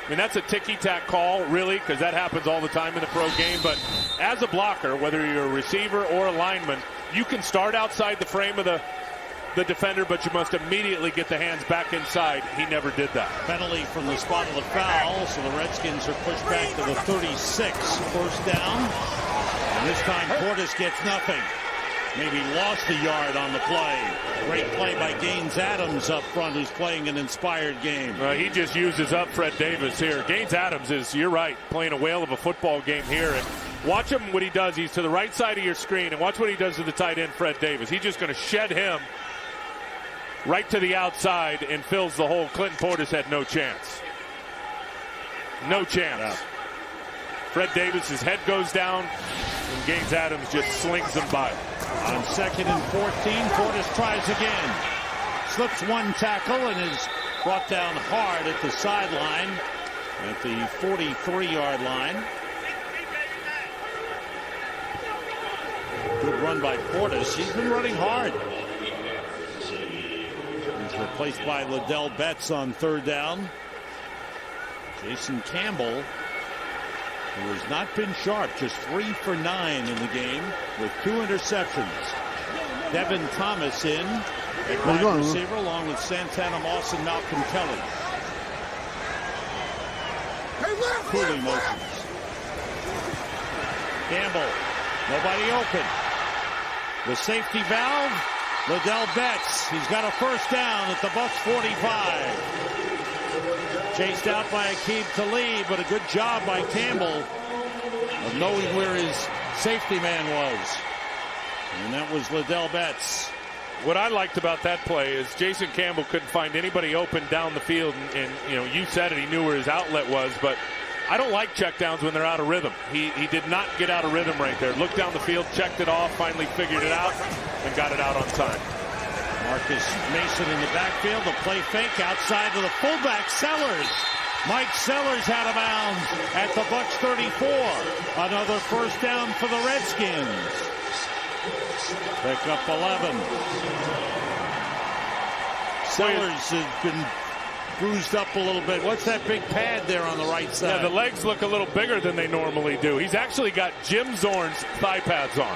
C: I mean, that's a ticky-tack call, really, because that happens all the time in the pro game. But as a blocker, whether you're a receiver or a lineman, you can start outside the frame of the defender, but you must immediately get the hands back inside. He never did that.
H: Penalty from the spot of the foul, so the Redskins are pushed back to the 36. First down. And this time, Portis gets nothing. Maybe lost a yard on the play. Great play by Gaines Adams up front, who's playing an inspired game.
C: He just uses up Fred Davis here. Gaines Adams is, you're right, playing a whale of a football game here. And watch him what he does. He's to the right side of your screen, and watch what he does to the tight end, Fred Davis. He's just going to shed him right to the outside and fills the hole. Clinton Portis had no chance. No chance. Yeah. Fred Davis's head goes down, and Gaines Adams just slings him by.
H: On 2nd and 14, Portis tries again. Slips one tackle and is brought down hard at the sideline at the 43-yard line. Good run by Portis. He's been running hard. He's replaced by Liddell Betts on third down. Jason Campbell, who has not been sharp, just 3 for 9 in the game with 2 interceptions. Devin Thomas in at wide receiver along with Santana Moss and Malcolm Kelly. Cooling motions. Campbell, nobody open. The safety valve, Liddell Betts. He's got a first down at the Bucs 45. Chased out by Aqib Talib, but a good job by Campbell of knowing where his safety man was. And that was Liddell Betts.
C: What I liked about that play is Jason Campbell couldn't find anybody open down the field. And you know, you said it, he knew where his outlet was. But I don't like checkdowns when they're out of rhythm. He did not get out of rhythm right there. Looked down the field, checked it off, finally figured it out, and got it out on time.
H: Marcus Mason in the backfield. The play fake outside to the fullback, Sellers. Mike Sellers out of bounds at the Bucs 34. Another first down for the Redskins. Pick up 11. Sellers has been bruised up a little bit. What's that big pad there on the right side?
C: Yeah, the legs look a little bigger than they normally do. He's actually got Jim Zorn's thigh pads on.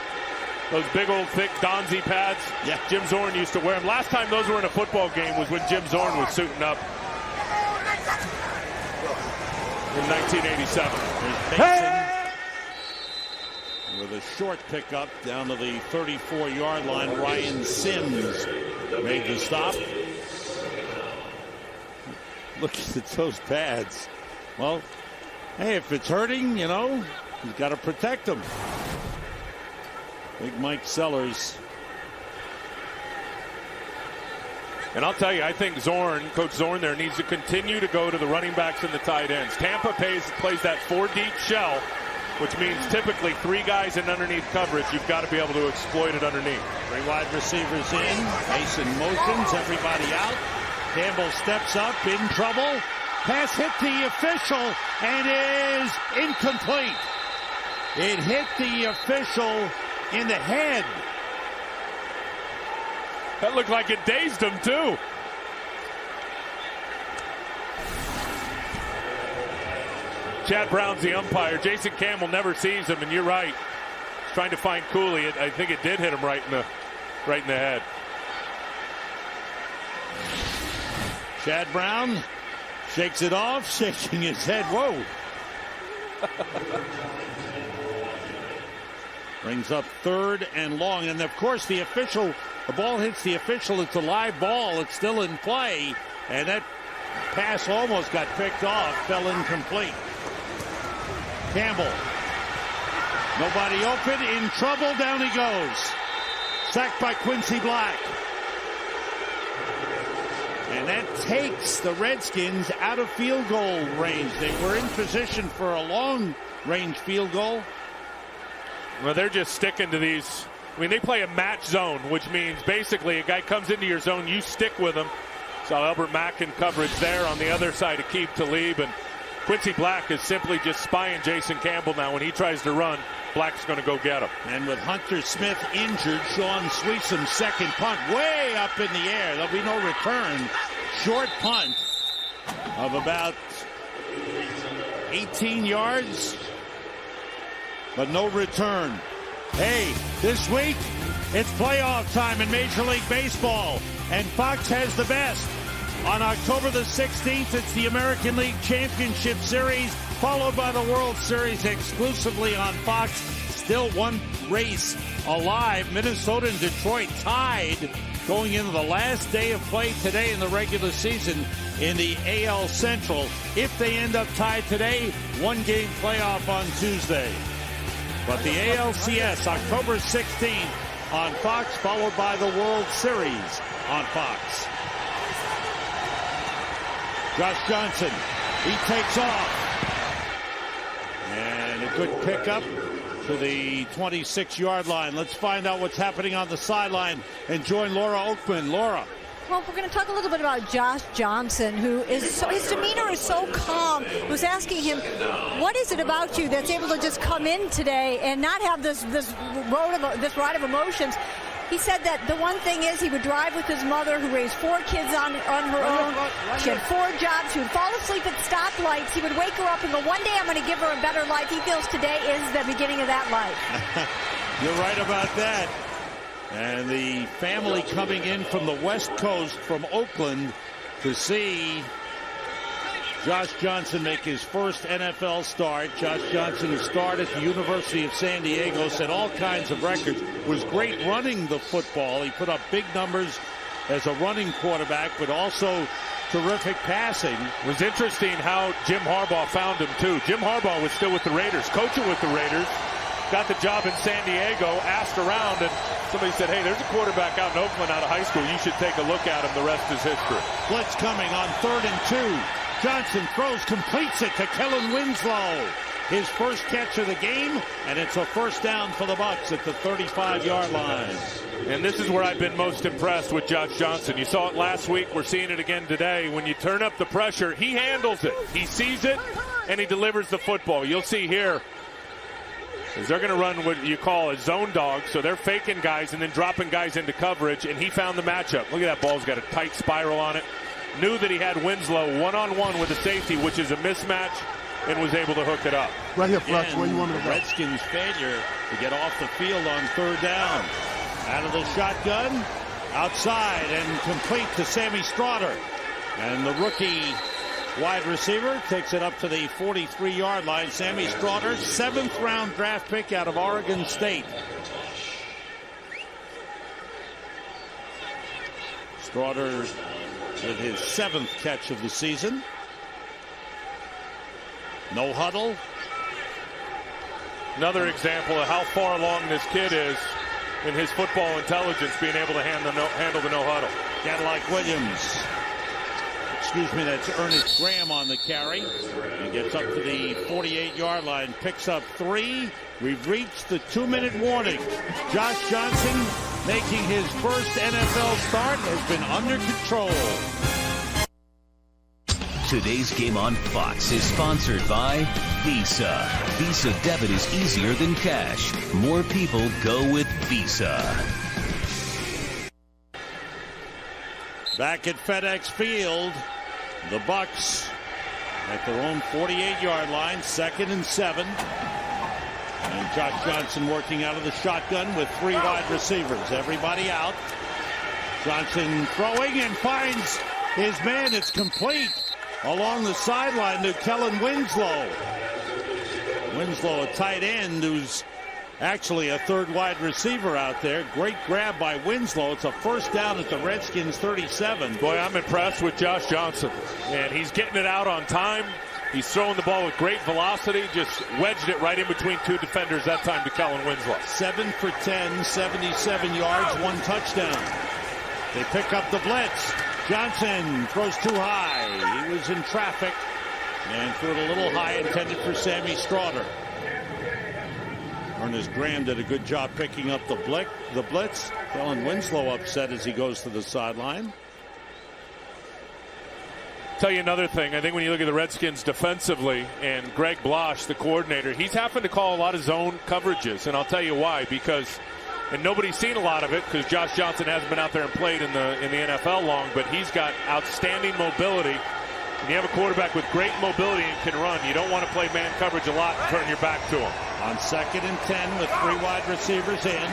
C: Those big old thick Donzi pads.
H: Yeah.
C: Jim Zorn used to wear them. Last time those were in a football game was when Jim Zorn was suiting up in 1987.
H: Mason with a short pickup down to the 34-yard line. Ryan Sims made the stop. Look at those pads. Well, hey, if it's hurting, you know, He's got to protect him. Big Mike Sellers.
C: And I'll tell you, I think Coach Zorn there needs to continue to go to the running backs and the tight ends. Tampa plays that 4-deep shell, which means typically 3 guys in underneath coverage. You've got to be able to exploit it underneath.
H: 3 wide receivers in. Mason motions, everybody out. Campbell steps up, in trouble. Pass hit the official and is incomplete. It hit the official in the head.
C: That looked like it dazed him, too. Chad Brown's the umpire. Jason Campbell never sees him, and you're right. He's trying to find Cooley. I think it did hit him right in the head.
H: Chad Brown shakes it off, shaking his head. Whoa. Brings up 3rd and long. And, of course, the ball hits the official. It's a live ball. It's still in play. And that pass almost got picked off. Fell incomplete. Campbell. Nobody open. In trouble. Down he goes. Sacked by Quincy Black. And that takes the Redskins out of field goal range. They were in position for a long-range field goal.
C: Well, they're just sticking to these. I mean, they play a match zone, which means basically a guy comes into your zone, you stick with him. So Albert Mack in coverage there on the other side to keep Talib. And Quincy Black is simply just spying Jason Campbell now. When he tries to run, Black's going to go get him.
H: And with Hunter Smith injured, Sean Sweetsam's second punt way up in the air. There'll be no return. Short punt of about 18 yards. But no return. Hey, this week, it's playoff time in Major League Baseball, and Fox has the best. On October the 16th, it's the American League Championship Series, followed by the World Series exclusively on Fox. Still one race alive. Minnesota and Detroit tied going into the last day of play today in the regular season in the AL Central. If they end up tied today, 1-game playoff on Tuesday. But the ALCS, October 16th on Fox, followed by the World Series on Fox. Josh Johnson, he takes off. And a good pickup to the 26-yard line. Let's find out what's happening on the sideline and join Laura Oakman. Laura.
E: Well, we're going to talk a little bit about Josh Johnson, who is so, his demeanor is so calm. I was asking him, what is it about you that's able to just come in today and not have this ride of emotions? He said that the one thing is he would drive with his mother, who raised 4 kids on her own. She had 4 jobs. She would fall asleep at stoplights. He would wake her up and go, one day I'm going to give her a better life. He feels today is the beginning of that life.
H: You're right about that. And the family coming in from the West Coast, from Oakland, to see Josh Johnson make his first NFL start. Josh Johnson, who started at the University of San Diego, set all kinds of records, was great running the football. He put up big numbers as a running quarterback, but also terrific passing.
C: It was interesting how Jim Harbaugh found him, too. Jim Harbaugh was still with the Raiders, coaching with the Raiders. Got the job in San Diego, asked around, and somebody said, hey, there's a quarterback out in Oakland out of high school. You should take a look at him. The rest is history.
H: Blitz coming on 3rd and 2. Johnson throws, completes it to Kellen Winslow. His first catch of the game, and it's a first down for the Bucs at the 35-yard line.
C: And this is where I've been most impressed with Josh Johnson. You saw it last week. We're seeing it again today. When you turn up the pressure, he handles it. He sees it, and he delivers the football. You'll see here, is they're going to run what you call a zone dog, so they're faking guys and then dropping guys into coverage, and he found the matchup. Look at that ball. He's got a tight spiral on it. Knew that he had Winslow one-on-one with a safety, which is a mismatch, and was able to hook it up.
F: Right here, Flex, where you want me to go?
H: Redskins failure to get off the field on 3rd down. Out of the shotgun, outside, and complete to Sammy Stroughter. And the rookie wide receiver takes it up to the 43-yard line. Sammy Stroughter, 7th-round draft pick out of Oregon State. Stroughter with his 7th catch of the season. No huddle.
C: Another example of how far along this kid is in his football intelligence, being able to handle the no huddle.
H: Cadillac Williams. Excuse me, that's Ernest Graham on the carry. He gets up to the 48-yard line, picks up 3. We've reached the 2-minute warning. Josh Johnson, making his first NFL start, has been under control.
D: Today's game on Fox is sponsored by Visa. Visa debit is easier than cash. More people go with Visa.
H: Back at FedEx Field, the Bucs at their own 48-yard line, 2nd and 7. And Josh Johnson working out of the shotgun with 3 wide receivers. Everybody out. Johnson throwing and finds his man. It's complete along the sideline to Kellen Winslow. Winslow, a tight end who's actually a 3rd wide receiver out there. Great grab by Winslow. It's a first down at the Redskins 37.
C: Boy, I'm impressed with Josh Johnson. And he's getting it out on time. He's throwing the ball with great velocity. Just wedged it right in between 2 defenders that time to Kellen Winslow.
H: 7 for 10, 77 yards, 1 touchdown. They pick up the blitz. Johnson throws too high. He was in traffic and threw it a little high, intended for Sammy Strawder. Ernest Graham did a good job picking up the blitz. Kellen Winslow upset as he goes to the sideline.
C: Tell you another thing. I think when you look at the Redskins defensively and Greg Blosh, the coordinator, he's having to call a lot of zone coverages. And I'll tell you why. And nobody's seen a lot of it because Josh Johnson hasn't been out there and played in the NFL long, but he's got outstanding mobility. And you have a quarterback with great mobility and can run. You don't want to play man coverage a lot and turn your back to him.
H: On 2nd and 10 with 3 wide receivers in.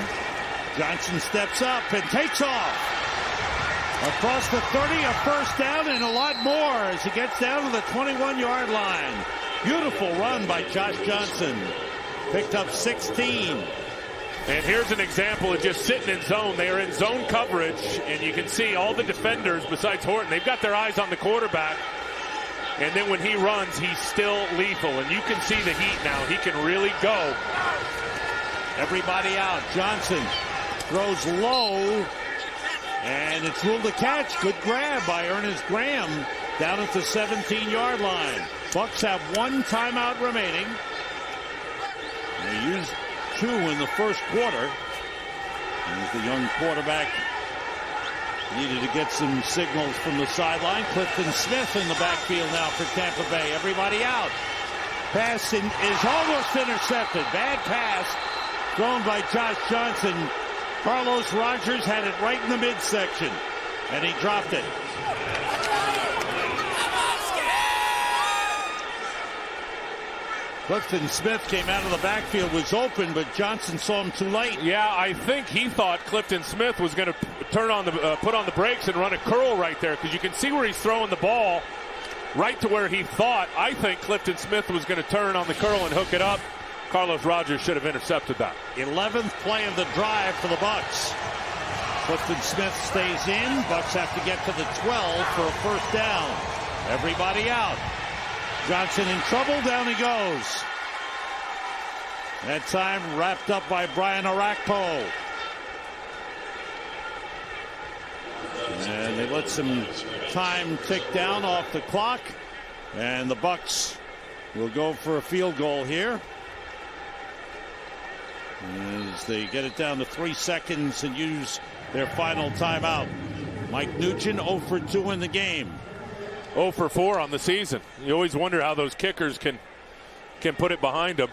H: Johnson steps up and takes off. Across the 30, a first down and a lot more as he gets down to the 21-yard line. Beautiful run by Josh Johnson. Picked up 16.
C: And here's an example of just sitting in zone. They are in zone coverage, and you can see all the defenders besides Horton. They've got their eyes on the quarterback. And then when he runs, he's still lethal. And you can see the heat now. He can really go.
H: Everybody out. Johnson throws low. And it's ruled a catch. Good grab by Ernest Graham down at the 17-yard line. Bucs have 1 timeout remaining. They used 2 in the first quarter. As the young quarterback needed to get some signals from the sideline. Clifton Smith in the backfield now for Tampa Bay. Everybody out. Pass is almost intercepted. Bad pass thrown by Josh Johnson. Carlos Rogers had it right in the midsection, and he dropped it. Clifton Smith came out of the backfield, was open, but Johnson saw him too late.
C: Yeah, I think he thought Clifton Smith was going to put on the brakes and run a curl right there, because you can see where he's throwing the ball right to where he thought. I think Clifton Smith was going to turn on the curl and hook it up. Carlos Rogers should have intercepted that.
H: 11th play of the drive for the Bucs. Clifton Smith stays in. Bucs have to get to the 12 for a first down. Everybody out. Johnson in trouble. Down he goes. That time wrapped up by Brian Orakpo. And they let some time tick down off the clock. And the Bucs will go for a field goal here, as they get it down to 3 seconds and use their final timeout. Mike Nugent 0 for 2 in the game.
C: 0 for 4 on the season. You always wonder how those kickers can put it behind them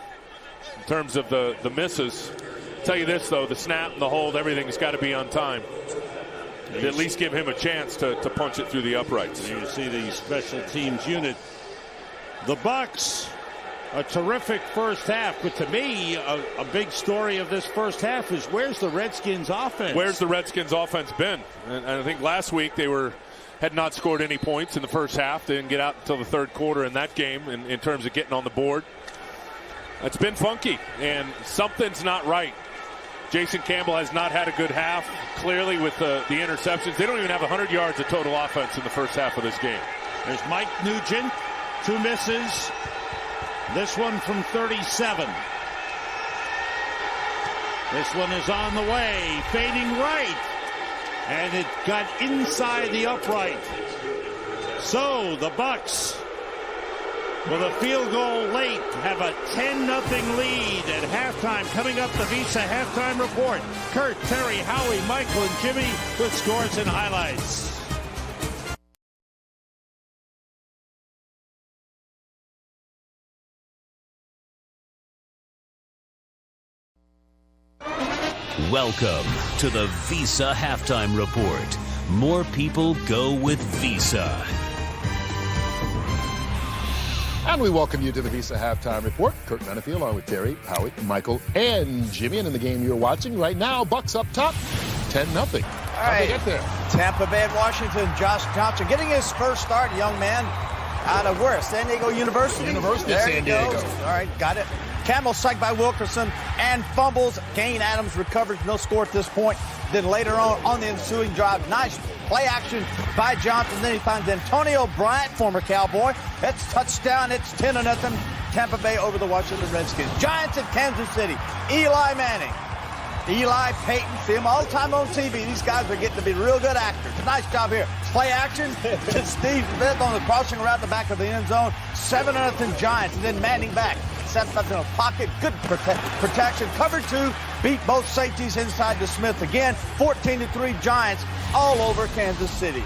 C: in terms of the misses. I'll tell you this, though, the snap and the hold, everything's got to be on time. And at least give him a chance to punch it through the uprights.
H: You see the special teams unit. The Bucs, a terrific first half, but to me, a big story of this first half is where's the Redskins offense?
C: Where's the Redskins offense been? And I think last week they had not scored any points in the first half. They didn't get out until the third quarter in that game in terms of getting on the board. It's been funky, and something's not right. Jason Campbell has not had a good half, clearly, with the interceptions. They don't even have 100 yards of total offense in the first half of this game.
H: There's Mike Nugent, 2 misses. This one from 37. This one is on the way, fading right. And it got inside the upright. So the Bucs, with a field goal late, have a 10-0 lead at halftime. Coming up, the Visa halftime report. Kurt, Terry, Howie, Michael, and Jimmy with scores and highlights.
D: Welcome to the Visa Halftime Report. More people go with Visa.
F: And we welcome you to the Visa Halftime Report. Kurt Menefee along with Terry, Howie, Michael, and Jimmy. And in the game you're watching right now, Bucs up top, 10-0. How'd they get there?
I: Tampa Bay and Washington, Josh Johnson getting his first start, young man, out of where? San Diego University?
F: University of San Diego.
I: All right, got it. Campbell sacked by Wilkerson and fumbles. Kane Adams recovers, no score at this point. Then later on the ensuing drive, nice play action by Johnson. Then he finds Antonio Bryant, former Cowboy. It's touchdown. It's 10-0. Tampa Bay over the Washington Redskins. Giants at Kansas City. Eli Manning. Eli Payton, see him all the time on TV. These guys are getting to be real good actors. Nice job here. Play action. Steve Smith on the crossing around the back of the end zone. 7-0 Giants. And then Manning back. Sets up in a pocket. Good protection. Cover two. Beat both safeties inside to Smith again. 14-3 Giants all over Kansas City.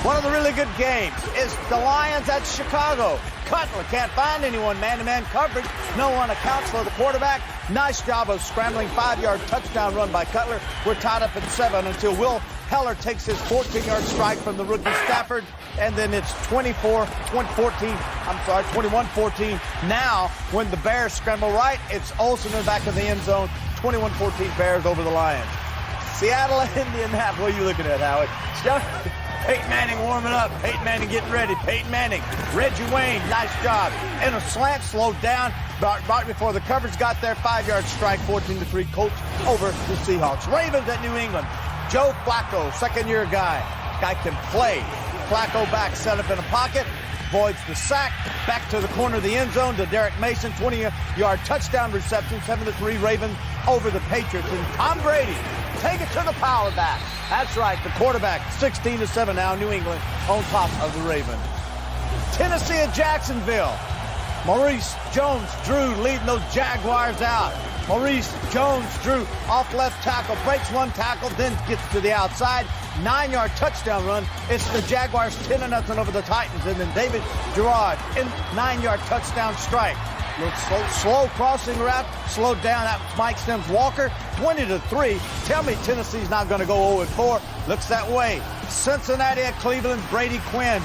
I: One of the really good games is the Lions at Chicago. Cutler can't find anyone. Man-to-man coverage. No one accounts for the quarterback. Nice job of scrambling 5-yard touchdown run by Cutler. We're tied up at 7 until Will Heller takes his 14-yard strike from the rookie Stafford. And then it's 21-14. Now, when the Bears scramble right, it's Olsen in the back of the end zone. 21-14 Bears over the Lions. Seattle and Indianapolis. What are you looking at, Howard? Peyton Manning warming up. Peyton Manning getting ready. Peyton Manning. Reggie Wayne, nice job. And a slant slowed down right before the coverage got there. 5-yard strike, 14-3 Colts over the Seahawks. Ravens at New England. Joe Flacco, second-year guy. Guy can play. Flacco back, set up in a pocket. Avoids the sack. Back to the corner of the end zone to Derek Mason. 20-yard touchdown reception. 7-3 Ravens over the Patriots. And Tom Brady, take it to the power back. That's right, the quarterback, 16-7 now, New England on top of the Ravens. Tennessee at Jacksonville. Maurice Jones-Drew leading those Jaguars out. Maurice Jones-Drew off left tackle, breaks one tackle, then gets to the outside. 9-yard touchdown run. It's the Jaguars 10-0 over the Titans. And then David Gerard in 9-yard touchdown strike. Looks slow crossing route, slowed down. That was Mike Sims-Walker, 20-3. Tell me Tennessee's not going to go 0-4. Looks that way. Cincinnati at Cleveland, Brady Quinn.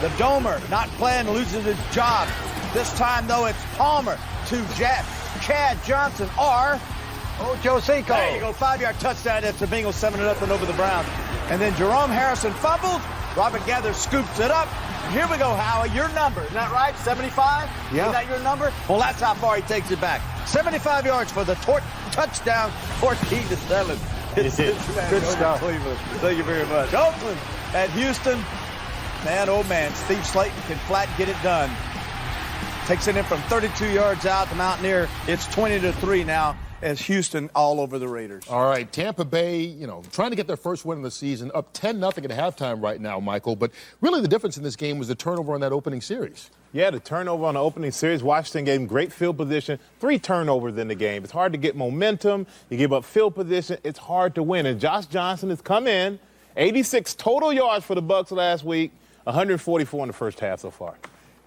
I: The Domer not playing, loses his job. This time, though, it's Palmer to Chad Johnson or Ocho Cinco. There you go, 5-yard touchdown. That's the Bengals 7-0 over the Browns. And then Jerome Harrison fumbles. Robert Gather scoops it up. Here we go, Howie. Your number, isn't that right? 75? Yeah. Is that your number? Well, that's how far he takes it back. 75 yards for the touchdown, 14-7. Good stuff. Cleveland. Thank you very much. Oakland at Houston. Man, oh man, Steve Slayton can flat get it done. Takes it in from 32 yards out. The Mountaineer, it's 20-3 now as Houston all over the Raiders.
F: All right, Tampa Bay, trying to get their first win of the season, up 10-0 at halftime right now, Michael. But really the difference in this game was the turnover on that opening series.
J: Yeah, the turnover on the opening series. Washington gave them great field position. 3 turnovers in the game. It's hard to get momentum. You give up field position. It's hard to win. And Josh Johnson has come in, 86 total yards for the Bucs last week, 144 in the first half so far.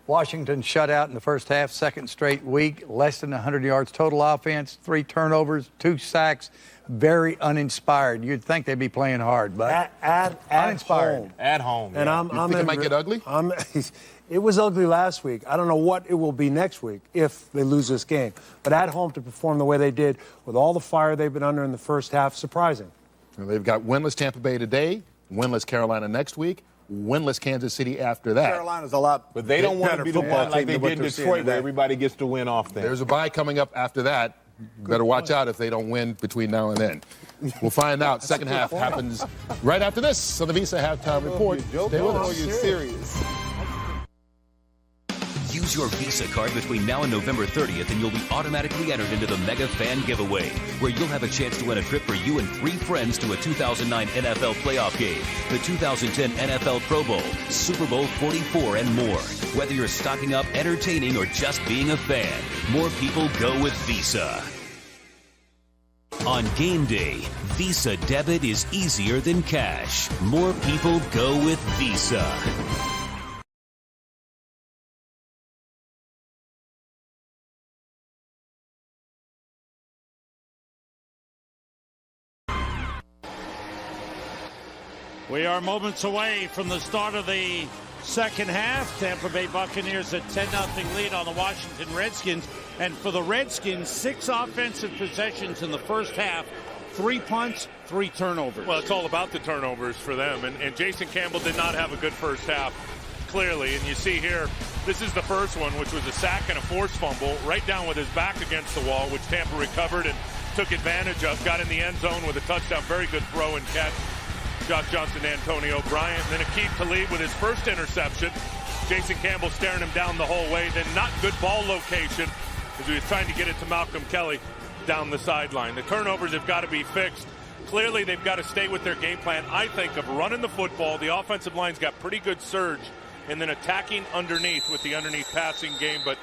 K: Washington shut out in the first half, second straight week, less than 100 yards total offense, 3 turnovers, 2 sacks, very uninspired. You'd think they'd be playing hard, but uninspired.
J: Home. At home.
F: And
J: yeah.
F: you think it might get ugly?
L: It was ugly last week. I don't know what it will be next week if they lose this game. But at home to perform the way they did with all the fire they've been under in the first half, surprising.
F: And they've got winless Tampa Bay today, winless Carolina next week, winless Kansas City after that.
I: Carolina's a lot.
J: But they don't want to be the one like they did in Detroit where everybody gets to win off them.
F: There's a bye coming up after that. Better watch out if they don't win between now and then. We'll find out. Second half happens right after this on the Visa Halftime Report. Stay with us.
J: You're serious.
D: You Use your Visa card between now and November 30th and you'll be automatically entered into the Mega Fan Giveaway, where you'll have a chance to win a trip for you and 3 friends to a 2009 NFL playoff game, the 2010 NFL Pro Bowl, Super Bowl 44, and more. Whether you're stocking up, entertaining, or just being a fan, more people go with Visa. On game day, Visa debit is easier than cash. More people go with Visa.
H: We are moments away from the start of the second half. Tampa Bay Buccaneers a 10-0 lead on the Washington Redskins. And for the Redskins, 6 offensive possessions in the first half, 3 punts, 3 turnovers.
B: Well, it's all about the turnovers for them. And Jason Campbell did not have a good first half, clearly. And you see here, this is the first one, which was a sack and a forced fumble, right down with his back against the wall, which Tampa recovered and took advantage of, got in the end zone with a touchdown. Very good throw and catch. Josh Johnson to Antonio Bryant. Then Aqib Talib with his first interception. Jason Campbell staring him down the whole way. Then not good ball location as he was trying to get it to Malcolm Kelly down the sideline. The turnovers have got to be fixed. Clearly, they've got to stay with their game plan, I think, of running the football. The offensive line's got pretty good surge, and then attacking underneath with the underneath passing game. But,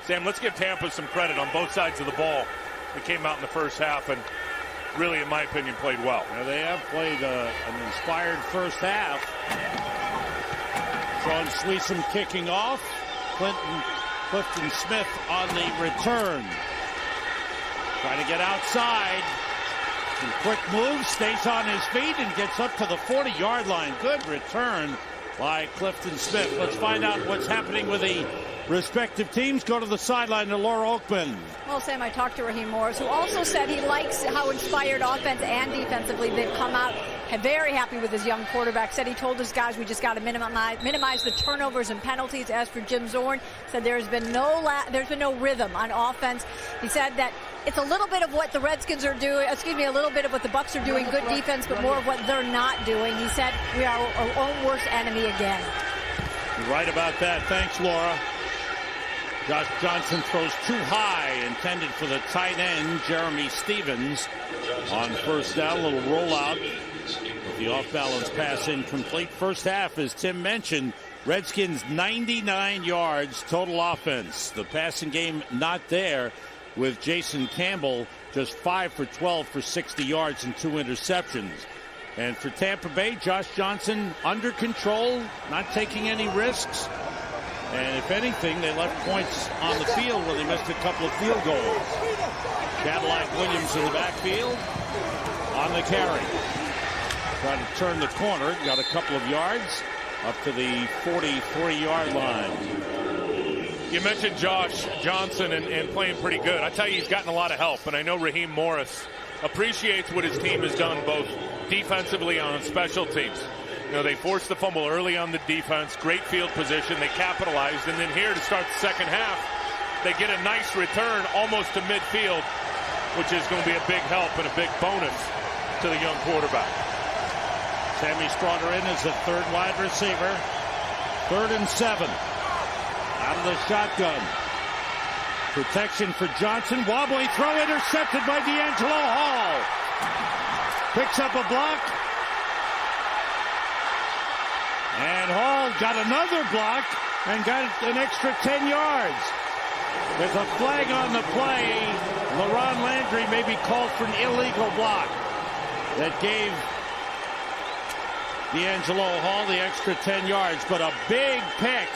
B: Sam, let's give Tampa some credit on both sides of the ball. They came out in the first half and really, in my opinion, played well.
H: Now they have played an inspired first half. Sean Sleesum kicking off. Clifton Smith on the return. Trying to get outside. Some quick moves, stays on his feet, and gets up to the 40-yard line. Good return by Clifton Smith. Let's find out what's happening with the respective teams. Go to the sideline to Laura Oakman.
E: Well, Sam, I talked to Raheem Morris, who also said he likes how inspired offense and defensively they've come out. Very happy with his young quarterback. Said he told his guys we just got to minimize the turnovers and penalties. As for Jim Zorn, said there's been no rhythm on offense. He said that it's a little bit of what the Redskins are doing, a little bit of what the Bucs are doing, good defense, but more of what they're not doing. He said we are our own worst enemy again.
H: You're right about that. Thanks, Laura. Josh Johnson throws too high, intended for the tight end, Jeremy Stevens. On first down, a little rollout with the off-balance pass incomplete. First half, as Tim mentioned, Redskins 99 yards total offense. The passing game not there, with Jason Campbell just 5 for 12 for 60 yards and 2 interceptions. And for Tampa Bay, Josh Johnson under control, not taking any risks. And if anything, they left points on the field when they missed a couple of field goals. Cadillac Williams in the backfield on the carry. Trying to turn the corner, got a couple of yards up to the 43-yard line.
B: You mentioned Josh Johnson and playing pretty good. I tell you, he's gotten a lot of help, and I know Raheem Morris appreciates what his team has done both defensively and on special teams. You know, they forced the fumble early on the defense, great field position, they capitalized, and then here to start the second half, they get a nice return almost to midfield, which is going to be a big help and a big bonus to the young quarterback.
H: Sammy Stroughter in as the third wide receiver. 3rd and 7. Out of the shotgun. Protection for Johnson. Wobbly throw intercepted by D'Angelo Hall. Picks up a block. And Hall got another block and got an extra 10 yards. With a flag on the play, LaRon Landry may be called for an illegal block that gave D'Angelo Hall the extra 10 yards. But a big pick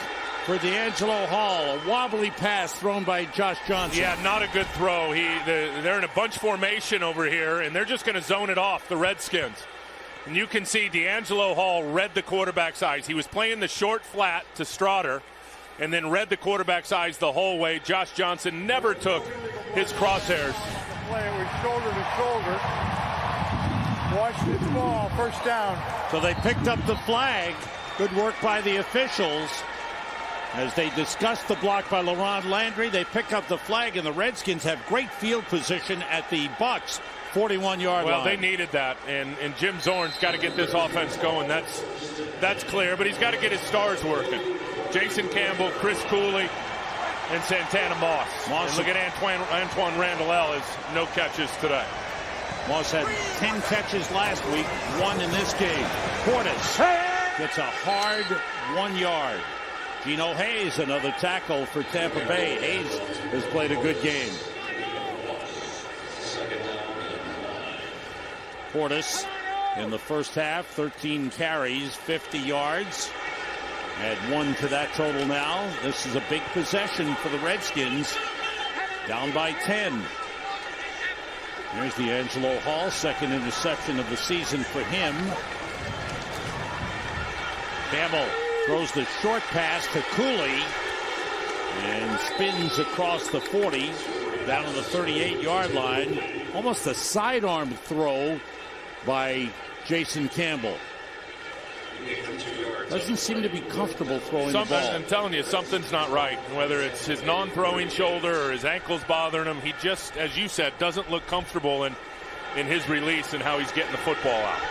H: for D'Angelo Hall. A wobbly pass thrown by Josh Johnson.
B: Yeah, not a good throw. They're in a bunch formation over here, and they're just going to zone it off, the Redskins. And you can see D'Angelo Hall read the quarterback's eyes. He was playing the short flat to Stroughter and then read the quarterback's eyes the whole way. Josh Johnson never took his crosshairs.
G: Play it with shoulder to shoulder. Washington's ball, first down.
H: So they picked up the flag. Good work by the officials. As they discussed the block by LaRon Landry, they pick up the flag, and the Redskins have great field position at the Bucs' 41-yard line.
B: Well, they needed that, and Jim Zorn's got to get this offense going. That's clear, but he's got to get his stars working. Jason Campbell, Chris Cooley,
C: and Santana Moss. And look at Antoine Randall has no catches today.
H: Moss had 10 catches last week, 1 in this game. Portis gets a hard 1 yard. Gino Hayes, another tackle for Tampa Bay. Hayes has played a good game. Portis in the first half, 13 carries, 50 yards. Add 1 to that total now. This is a big possession for the Redskins. Down by 10. Here's the Angelo Hall, second interception of the season for him. Campbell throws the short pass to Cooley and spins across the 40 down to the 38-yard line. Almost a sidearm throw by Jason Campbell. Doesn't seem to be comfortable throwing the ball.
C: I'm telling you, something's not right. Whether it's his non-throwing shoulder or his ankle's bothering him, he just, as you said, doesn't look comfortable in his release and how he's getting the football out.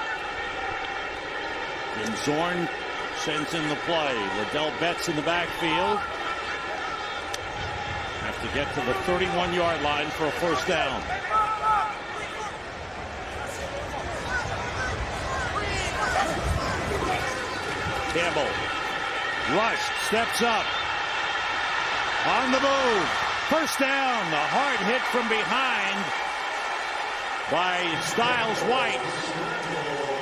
H: And Zorn sends in the play. Liddell Betts in the backfield. Have to get to the 31-yard line for a first down. Campbell rushed, steps up, on the move, first down. The hard hit from behind by Styles White,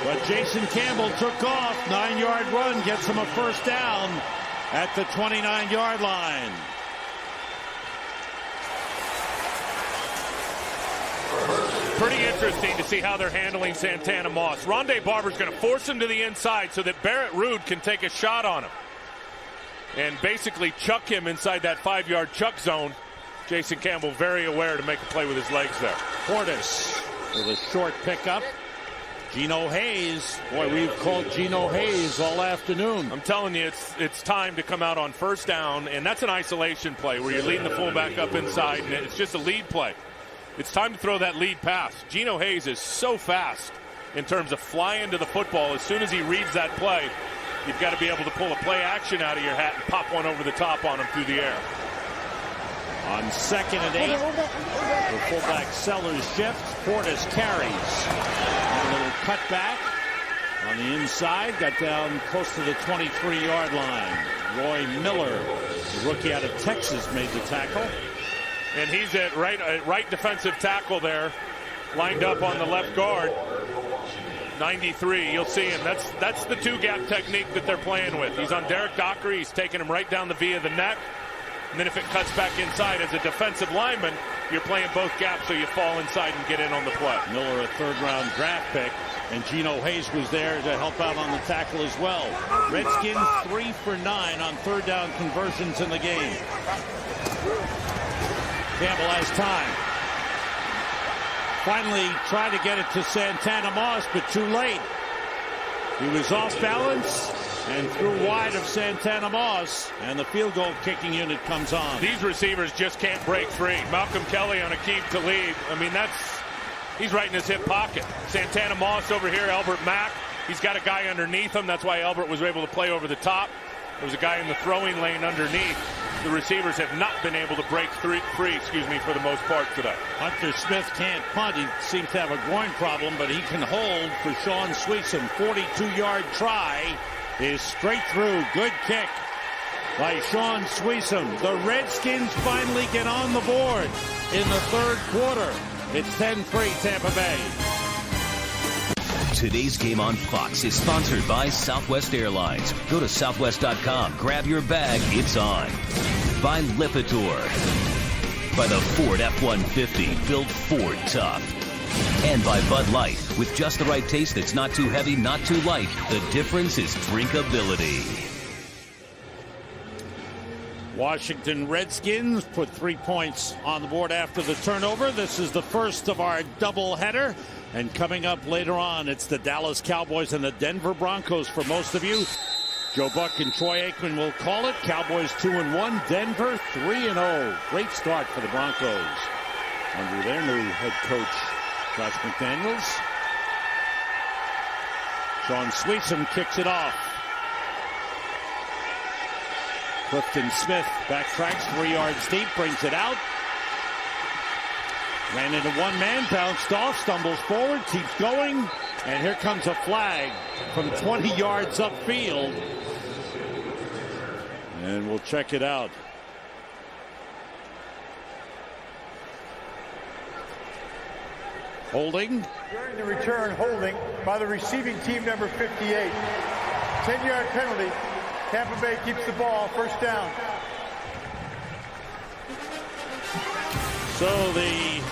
H: but Jason Campbell took off. 9-yard run gets him a first down at the 29-yard line.
C: Pretty interesting to see how they're handling Santana Moss. Rondé Barber's going to force him to the inside so that Barrett Ruud can take a shot on him and basically chuck him inside that 5-yard chuck zone. Jason Campbell very aware to make a play with his legs there.
H: Portis with a short pickup. Gino Hayes. Boy, we've called Gino Hayes all afternoon.
C: I'm telling you, it's time to come out on first down, and that's an isolation play where you're leading the fullback up inside, and it's just a lead play. It's time to throw that lead pass. Gino Hayes is so fast in terms of flying to the football. As soon as he reads that play, you've got to be able to pull a play action out of your hat and pop one over the top on him through the air.
H: On 2nd and 8, the fullback Sellers shifts. Portis carries. A little cutback on the inside. Got down close to the 23-yard line. Roy Miller, the rookie out of Texas, made the tackle.
C: And he's at right defensive tackle there, lined up on the left guard. 93, you'll see him. That's the two-gap technique that they're playing with. He's on Derek Dockery. He's taking him right down the V of the neck. And then if it cuts back inside as a defensive lineman, you're playing both gaps so you fall inside and get in on the play.
H: Miller, a third-round draft pick, and Gino Hayes was there to help out on the tackle as well. Redskins 3 for 9 on third down conversions in the game. Campbell has time. Finally tried to get it to Santana Moss, but too late. He was off balance and threw wide of Santana Moss, and the field goal kicking unit comes on.
C: These receivers just can't break free. Malcolm Kelly on Aqib Talib. I mean, he's right in his hip pocket. Santana Moss over here, Albert Mack. He's got a guy underneath him. That's why Albert was able to play over the top. There was a guy in the throwing lane underneath. The receivers have not been able to break free, for the most part today.
H: Hunter Smith can't punt. He seems to have a groin problem, but he can hold for Sean Sweetson. 42-yard try is straight through. Good kick by Sean Sweetson. The Redskins finally get on the board in the third quarter. It's 10-3 Tampa Bay.
D: Today's game on Fox is sponsored by Southwest Airlines. Go to southwest.com, grab your bag, it's on. By Lipitor. By the Ford F-150, built Ford tough. And by Bud Light, with just the right taste that's not too heavy, not too light. The difference is drinkability.
H: Washington Redskins put 3 points on the board after the turnover. This is the first of our doubleheader. And coming up later on, it's the Dallas Cowboys and the Denver Broncos for most of you. Joe Buck and Troy Aikman will call it. Cowboys 2-1, Denver 3-0. Great start for the Broncos under their new head coach, Josh McDaniels. Sean Sweetson kicks it off. Clifton Smith backtracks 3 yards deep, brings it out. Ran into one man, bounced off, stumbles forward, keeps going. And here comes a flag from 20 yards upfield. And we'll check it out. Holding.
G: During the return, holding by the receiving team, number 58. 10-yard penalty. Tampa Bay keeps the ball, first down.
H: So the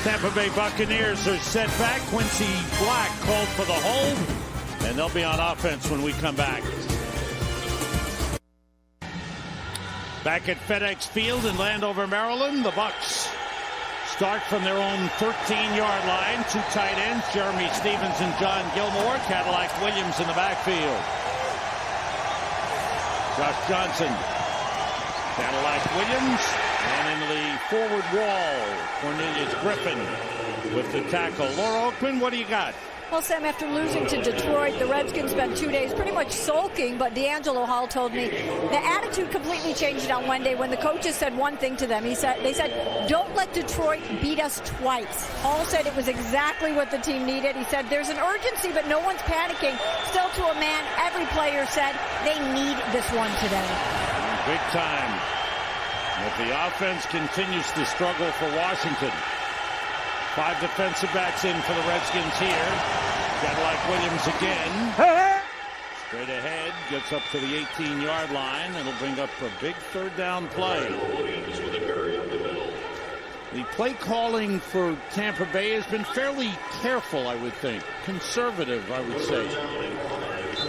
H: Tampa Bay Buccaneers are set back. Quincy Black called for the hold, and they'll be on offense when we come back. Back at FedEx Field in Landover, Maryland, the Bucs start from their own 13-yard line. 2 tight ends, Jeremy Stevens and John Gilmore. Cadillac Williams in the backfield. Josh Johnson, Cadillac Williams, and into the forward wall, Cornelius Griffin with the tackle. Laura Oakman, what do you got?
E: Well, Sam, after losing to Detroit, the Redskins spent 2 days pretty much sulking, but D'Angelo Hall told me the attitude completely changed on Wednesday when the coaches said one thing to them. They said, don't let Detroit beat us twice. Hall said it was exactly what the team needed. He said there's an urgency, but no one's panicking. Still to a man, every player said they need this one today.
H: Big time. If the offense continues to struggle for Washington. 5 defensive backs in for the Redskins here. Cadillac Williams again. Straight ahead, gets up to the 18-yard line. It'll bring up a big third down play. The play calling for Tampa Bay has been fairly careful, I would think. Conservative, I would say.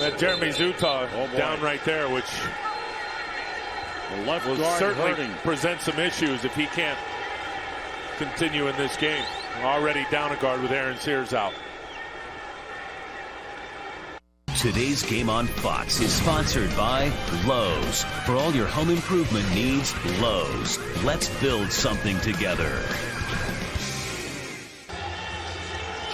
C: That Jeremy Zuta down right there, which
H: the left
C: will
H: guard
C: certainly
H: hurting.
C: present some issues if he can't continue in this game. Already down a guard with Aaron Sears out.
D: Today's Game on Fox is sponsored by Lowe's. For all your home improvement needs, Lowe's. Let's build something together.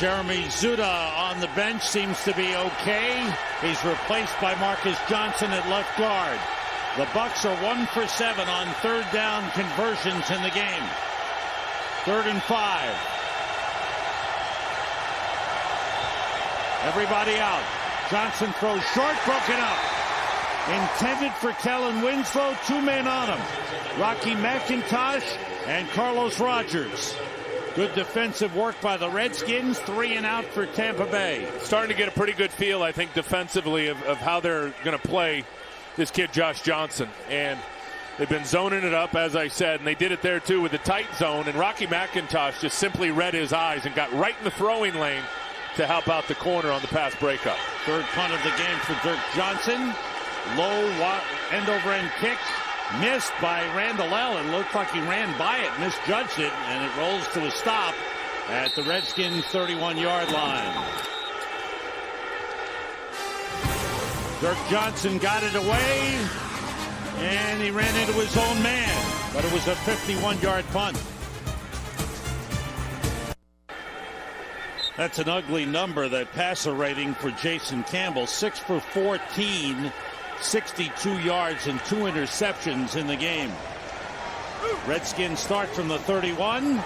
H: Jeremy Zuta on the bench seems to be okay. He's replaced by Marcus Johnson at left guard. The Bucs are 1 for 7 on third down conversions in the game. 3rd and 5. Everybody out. Johnson throws short, broken up. Intended for Kellen Winslow, 2 men on him. Rocky McIntosh and Carlos Rogers. Good defensive work by the Redskins. 3 and out for Tampa Bay.
C: Starting to get a pretty good feel, I think, defensively of how they're going to play this kid, Josh Johnson. And they've been zoning it up, as I said, and they did it there, too, with the tight zone. And Rocky McIntosh just simply read his eyes and got right in the throwing lane to help out the corner on the pass breakup.
H: 3rd punt of the game for Dirk Johnson. Low end-over-end kick. Missed by Randall Allen. Looked like he ran by it, misjudged it, and it rolls to a stop at the Redskins' 31-yard line. Dirk Johnson got it away, and he ran into his own man, but it was a 51-yard punt. That's an ugly number, that passer rating for Jason Campbell. 6 for 14, 62 yards and 2 interceptions in the game. Redskins start from the 31.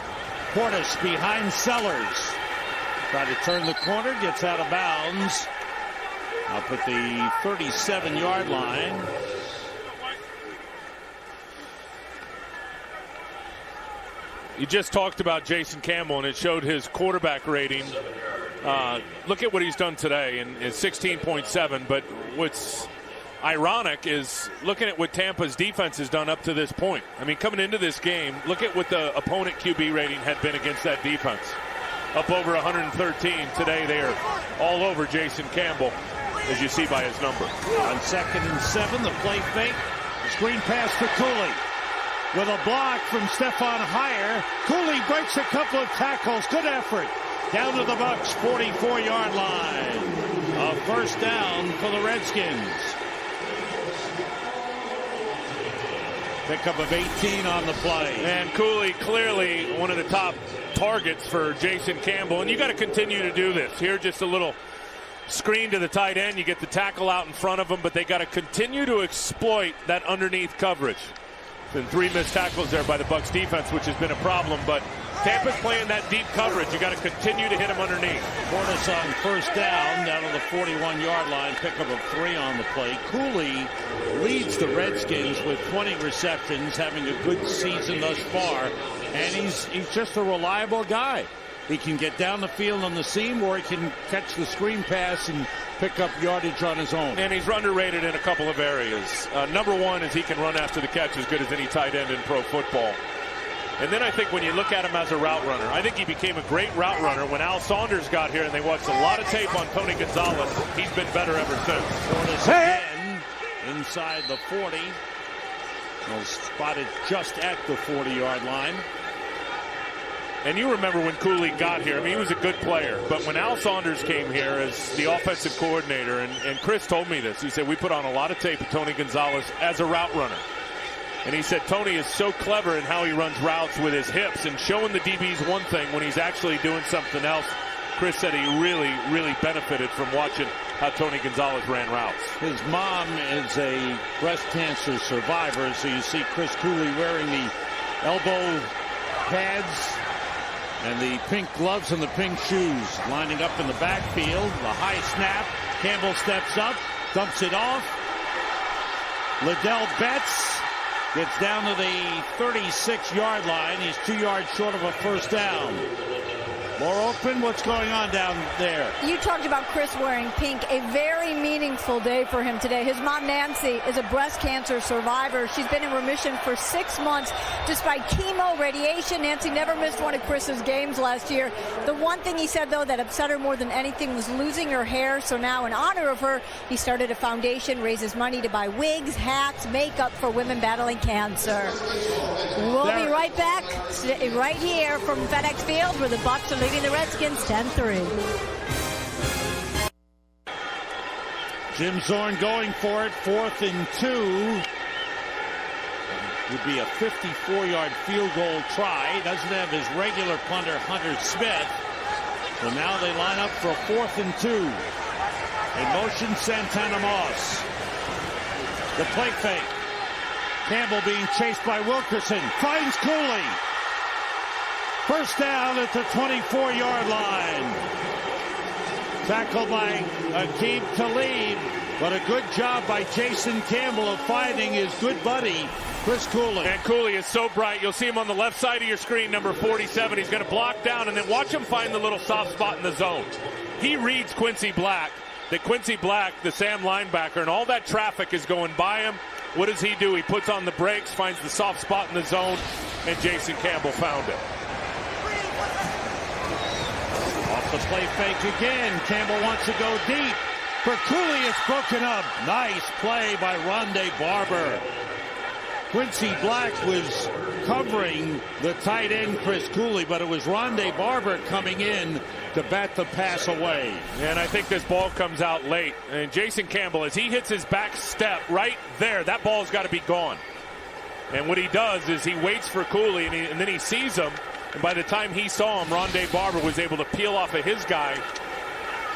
H: Portis behind Sellers. Try to turn the corner, gets out of bounds. Up at the 37-yard line.
C: You just talked about Jason Campbell, and it showed his quarterback rating. Look at what he's done today, and it's 16.7. But what's ironic is looking at what Tampa's defense has done up to this point. I mean, coming into this game, look at what the opponent QB rating had been against that defense. Up over 113. Today they are all over Jason Campbell, as you see by his number.
H: On 2nd and 7, the play fake. Screen pass for Cooley. With a block from Stephon Heyer. Cooley breaks a couple of tackles. Good effort. Down to the Bucs' 44-yard line. A first down for the Redskins. Pickup of 18 on the play.
C: And Cooley clearly one of the top targets for Jason Campbell. And you got to continue to do this. Here, just a little screen to the tight end. You get the tackle out in front of them, but they got to continue to exploit that underneath coverage. Been 3 missed tackles there by the Bucs defense, which has been a problem, but Tampa's playing that deep coverage. You got to continue to hit them underneath.
H: Portis on first down to the 41-yard line, pickup of 3 on the play. Cooley leads the Redskins with 20 receptions, having a good season thus far, and he's just a reliable guy. He can get down the field on the seam, or he can catch the screen pass and pick up yardage on his own.
C: And he's underrated in a couple of areas. Number one is he can run after the catch as good as any tight end in pro football. And then I think when you look at him as a route runner, I think he became a great route runner when Al Saunders got here and they watched a lot of tape on Tony Gonzalez. He's been better ever since.
H: Portis again inside the 40. Well, spotted just at the 40-yard line.
C: And you remember when Cooley got here, I mean, he was a good player. But when Al Saunders came here as the offensive coordinator, and Chris told me this, he said, we put on a lot of tape of Tony Gonzalez as a route runner. And he said Tony is so clever in how he runs routes with his hips and showing the DBs one thing when he's actually doing something else. Chris said he really, really benefited from watching how Tony Gonzalez ran routes.
H: His mom is a breast cancer survivor, so you see Chris Cooley wearing the elbow pads and the pink gloves and the pink shoes, lining up in the backfield. The high snap. Campbell steps up, dumps it off. Liddell Betts gets down to the 36-yard line. He's 2 yards short of a first down. More open. What's going on down there?
E: You talked about Chris wearing pink. A very meaningful day for him today. His mom, Nancy, is a breast cancer survivor. She's been in remission for 6 months despite chemo, radiation. Nancy never missed one of Chris's games last year. The one thing he said, though, that upset her more than anything was losing her hair. So now, in honor of her, he started a foundation, raises money to buy wigs, hats, makeup for women battling cancer. We'll be right back, right here from FedEx Field, where the Bucs are leading the Redskins 10-3.
H: Jim Zorn going for it, 4th and 2. Would be a 54-yard field goal try. Doesn't have his regular punter, Hunter Smith. So now they line up for a 4th and 2. In motion, Santana Moss. The play fake. Campbell being chased by Wilkerson. Finds Cooley. First down at the 24-yard line. Tackled by Aqib Talib, but a good job by Jason Campbell of finding his good buddy, Chris Cooley.
C: And Cooley is so bright. You'll see him on the left side of your screen, number 47. He's going to block down, and then watch him find the little soft spot in the zone. He reads Quincy Black. That Quincy Black, the Sam linebacker, and all that traffic is going by him. What does he do? He puts on the brakes, finds the soft spot in the zone, and Jason Campbell found it.
H: Off the play fake again. Campbell wants to go deep. For Cooley, it's broken up. Nice play by Rondé Barber. Quincy Black was covering the tight end, Chris Cooley, but it was Rondé Barber coming in to bat the pass away.
C: And I think this ball comes out late. And Jason Campbell, as he hits his back step right there, that ball's got to be gone. And what he does is he waits for Cooley, and then he sees him. And by the time he saw him, Rondé Barber was able to peel off of his guy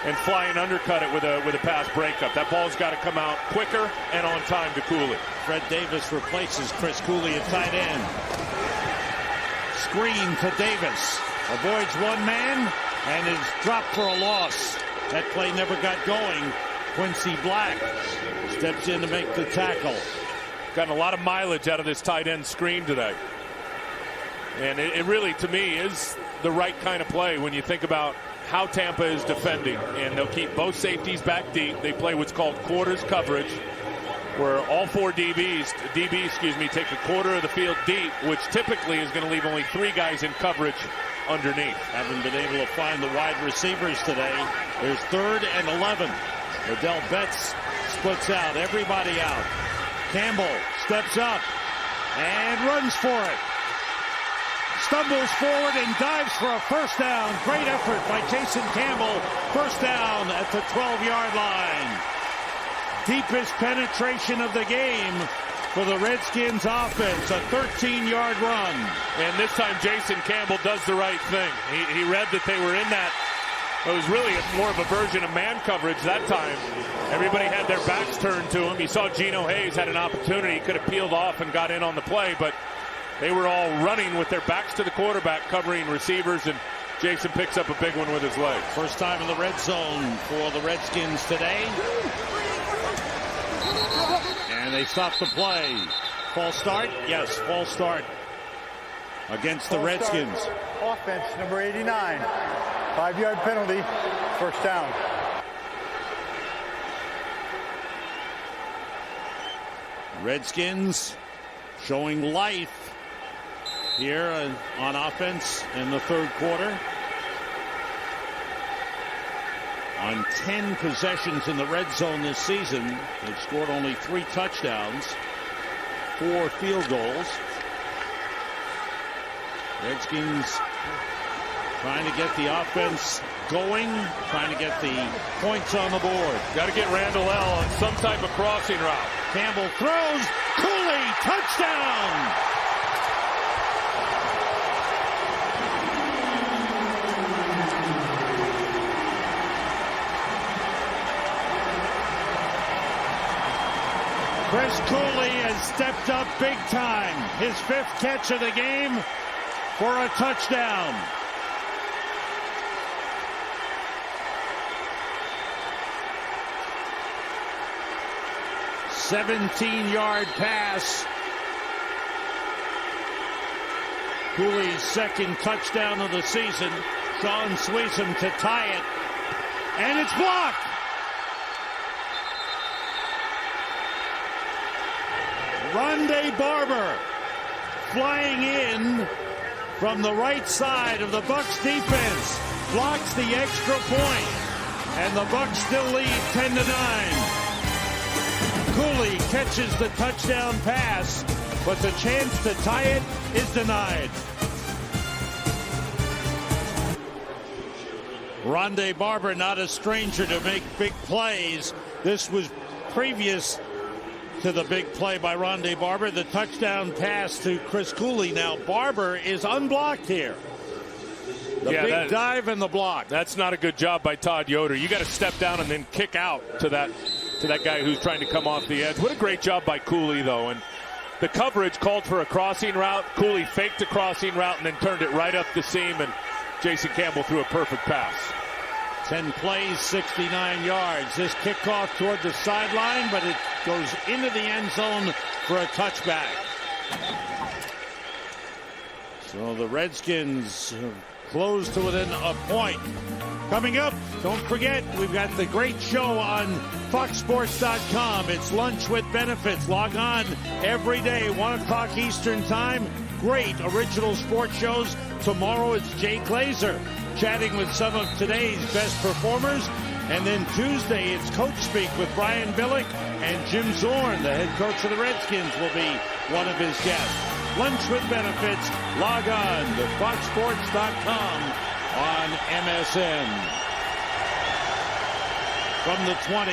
C: and fly and undercut it with a pass breakup. That ball's got to come out quicker and on time to Cooley.
H: Fred Davis replaces Chris Cooley at tight end. Screen to Davis. Avoids one man and is dropped for a loss. That play never got going. Quincy Black steps in to make the tackle.
C: Gotten a lot of mileage out of this tight end screen today. And it really, to me, is the right kind of play when you think about how Tampa is defending. And they'll keep both safeties back deep. They play what's called quarters coverage, where all four DBs take a quarter of the field deep, which typically is going to leave only 3 guys in coverage underneath.
H: Haven't been able to find the wide receivers today. There's 3rd and 11. Liddell Betts splits out. Everybody out. Campbell steps up and runs for it. Stumbles forward and dives for a first down. Great effort by Jason Campbell. First down at the 12-yard line. Deepest penetration of the game for the Redskins offense. A 13-yard run.
C: And this time Jason Campbell does the right thing. He read that they were in It was really more of a version of man coverage that time. Everybody had their backs turned to him. You saw Geno Hayes had an opportunity. He could have peeled off and got in on the play, but they were all running with their backs to the quarterback, covering receivers, and Jason picks up a big one with his legs.
H: First time in the red zone for the Redskins today. And they stop the play. False start? Yes, false start against the Redskins.
G: Offense, number 89. 5-yard penalty, first down.
H: Redskins showing life here on offense in the third quarter. On 10 possessions in the red zone this season, they've scored only 3 touchdowns, 4 field goals. Redskins trying to get the offense going, trying to get the points on the board.
C: Got to get Randall L on some type of crossing route.
H: Campbell throws. Cooley, touchdown! Chris Cooley has stepped up big time. His 5th catch of the game for a touchdown. A 17-yard pass. Cooley's 2nd touchdown of the season. Sean Sweesom to tie it. And it's blocked. Rondé Barber flying in from the right side of the Bucs defense. Blocks the extra point. And the Bucs still lead 10-9. Cooley catches the touchdown pass, but the chance to tie it is denied. Rondé Barber, not a stranger to make big plays. This was previous to the big play by Rondé Barber, the touchdown pass to Chris Cooley. Now Barber is unblocked here. The big dive and the block.
C: That's not a good job by Todd Yoder. You got to step down and then kick out to that guy who's trying to come off the edge. What a great job by Cooley, though. And the coverage called for a crossing route. Cooley faked a crossing route and then turned it right up the seam, and Jason Campbell threw a perfect pass.
H: 10 plays, 69 yards. This kickoff toward the sideline, but it goes into the end zone for a touchback. So the Redskins close to within a point. Coming up, don't forget, we've got the great show on foxsports.com. It's Lunch with Benefits. Log on every day, 1 o'clock Eastern Time. Great original sports shows. Tomorrow it's Jay Glazer chatting with some of today's best performers. And then Tuesday, it's Coach Speak with Brian Billick, and Jim Zorn, the head coach of the Redskins, will be one of his guests. Lunch with Benefits. Log on to foxsports.com on MSN. From the 20,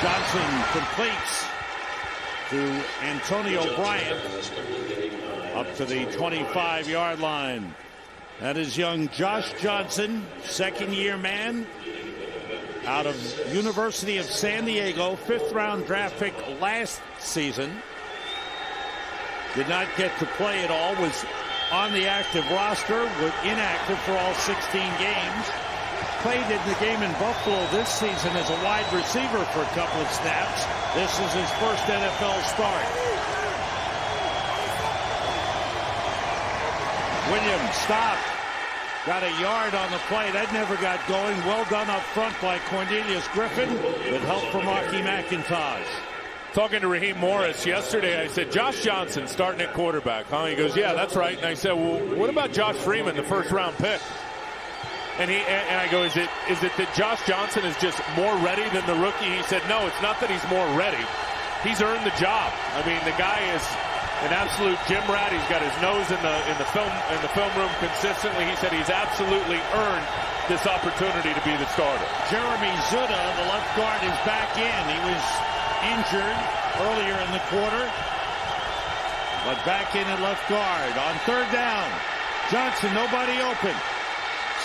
H: Johnson completes to Antonio Bryant up to the 25-yard line. That is young Josh Johnson, second-year man out of University of San Diego, 5th-round draft pick last season. Did not get to play at all, was on the active roster, was inactive for all 16 games. Played in the game in Buffalo this season as a wide receiver for a couple of snaps. This is his first NFL start. Williams stopped. Got a yard on the play. That never got going. Well done up front by Cornelius Griffin with help from Rocky McIntosh.
C: Talking to Raheem Morris yesterday, I said, Josh Johnson starting at quarterback, huh? He goes, yeah, that's right. And I said, well, what about Josh Freeman, the 1st-round pick? And I go, is it that Josh Johnson is just more ready than the rookie? He said, no, it's not that he's more ready. He's earned the job. I mean, the guy is an absolute gym rat. He's got his nose in the film room consistently. He said he's absolutely earned this opportunity to be the starter.
H: Jeremy Zuda, the left guard, is back in. He was injured earlier in the quarter, but back in at left guard. On 3rd down, Johnson, nobody open.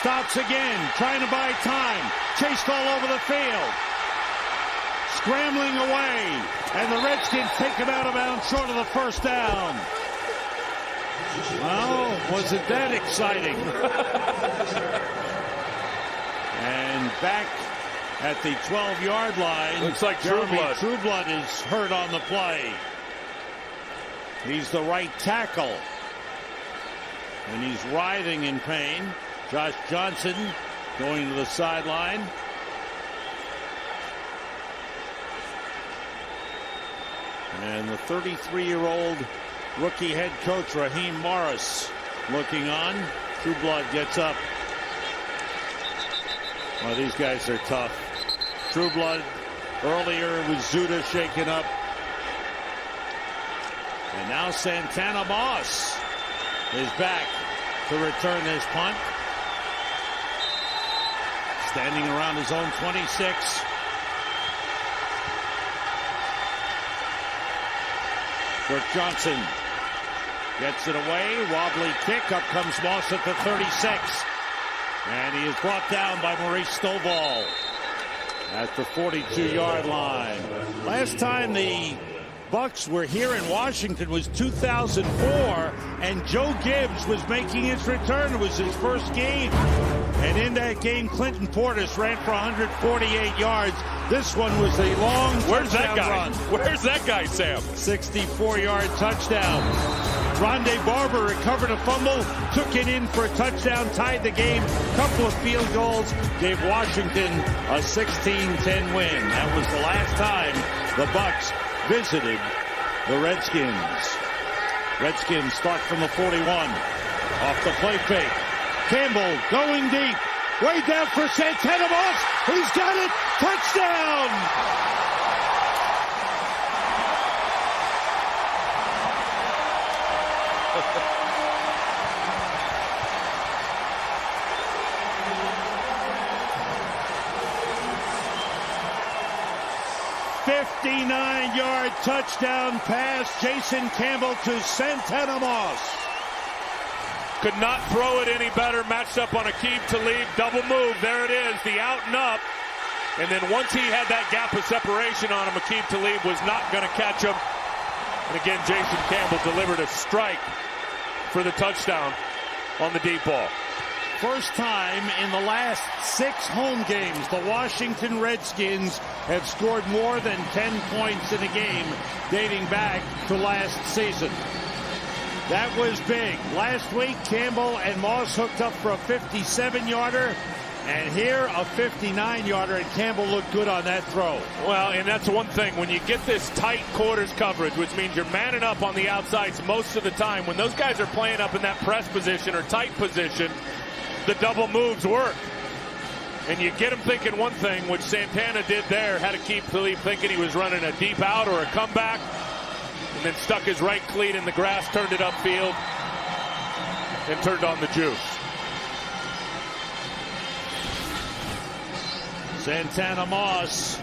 H: Stops again, trying to buy time. Chased all over the field. Scrambling away. And the Redskins take him out of bounds short of the first down. Well, was it that exciting? And back at the 12-yard line.
C: Looks like
H: Trueblood is hurt on the play. He's the right tackle. And he's writhing in pain. Josh Johnson going to the sideline. And the 33-year-old rookie head coach Raheem Morris looking on. Trueblood gets up. Well, these guys are tough. Trueblood earlier with Zuda shaken up. And now Santana Moss is back to return this punt. Standing around his own 26. Kirk Johnson gets it away. Wobbly kick. Up comes Moss at the 36. And he is brought down by Maurice Stovall at the 42-yard line. Last time the Bucs were here in Washington was 2004, and Joe Gibbs was making his return. It was his first game. And in that game, Clinton Portis ran for 148 yards. This one was a long touchdown run.
C: Where's that guy, Sam?
H: 64-yard touchdown. Rondé Barber recovered a fumble, took it in for a touchdown, tied the game. Couple of field goals, gave Washington a 16-10 win. That was the last time the Bucs visited the Redskins. Redskins start from the 41. Off the play fake. Campbell going deep. Way down for Santana Moss. He's got it. Touchdown! "59-yard touchdown pass, Jason Campbell to Santana Moss."
C: Could not throw it any better. Matched up on Aqib Talib. Double move. There it is. The out and up. And then once he had that gap of separation on him, Aqib Talib was not going to catch him. And again, Jason Campbell delivered a strike for the touchdown on the deep ball.
H: First time in the last 6 home games, the Washington Redskins have scored more than 10 points in a game dating back to last season. That was big. Last week, Campbell and Moss hooked up for a 57-yarder. And here, a 59-yarder, and Campbell looked good on that throw.
C: Well, and that's one thing. When you get this tight quarters coverage, which means you're manning up on the outsides most of the time, when those guys are playing up in that press position or tight position, the double moves work. And you get him thinking one thing, which Santana did there, had to keep Talib thinking he was running a deep out or a comeback, and then stuck his right cleat in the grass, turned it upfield, and turned on the juice.
H: Santana Moss,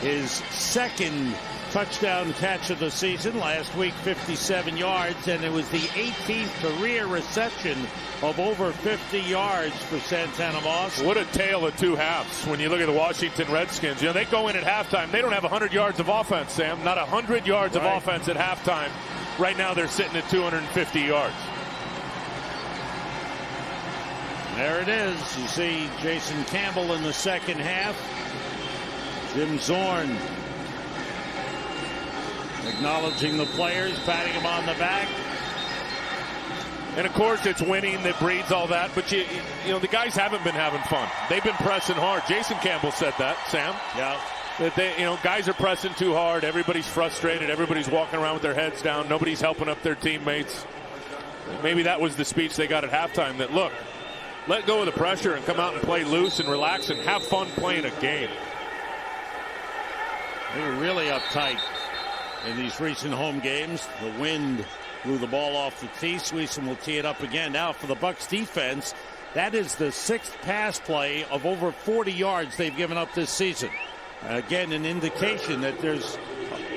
H: his second touchdown catch of the season. Last week, 57 yards, and it was the 18th career reception of over 50 yards for Santana Moss.
C: What a tale of two halves when you look at the Washington Redskins. You know, they go in at halftime. They don't have 100 yards of offense, Sam. Not 100 yards of offense at halftime. Right now, they're sitting at 250 yards.
H: There it is. You see Jason Campbell in the second half. Jim Zorn acknowledging the players, patting them on the back.
C: And of course, it's winning that breeds all that. But you know, the guys haven't been having fun. They've been pressing hard. Jason Campbell said that, Sam.
H: Yeah.
C: That they, you know, guys are pressing too hard. Everybody's frustrated. Everybody's walking around with their heads down. Nobody's helping up their teammates. Maybe that was the speech they got at halftime. That look, let go of the pressure and come out and play loose and relax and have fun playing a game.
H: They were really uptight in these recent home games. The wind blew the ball off the tee. Sweeson will tee it up again. Now for the Bucs defense, that is the 6th pass play of over 40 yards they've given up this season. Again, an indication that there's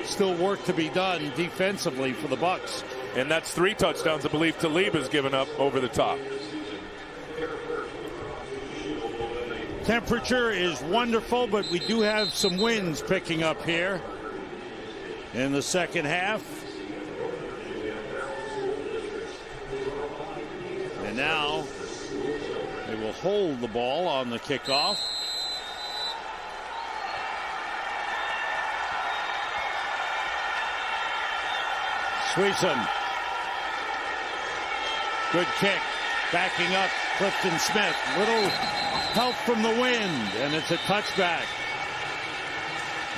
H: still work to be done defensively for the Bucs.
C: And that's 3 touchdowns I believe Talib has given up over the top.
H: Temperature is wonderful, but we do have some winds picking up here in the second half. And now they will hold the ball on the kickoff. Sweetson. Good kick. Backing up Clifton Smith. Little help from the wind, and it's a touchback.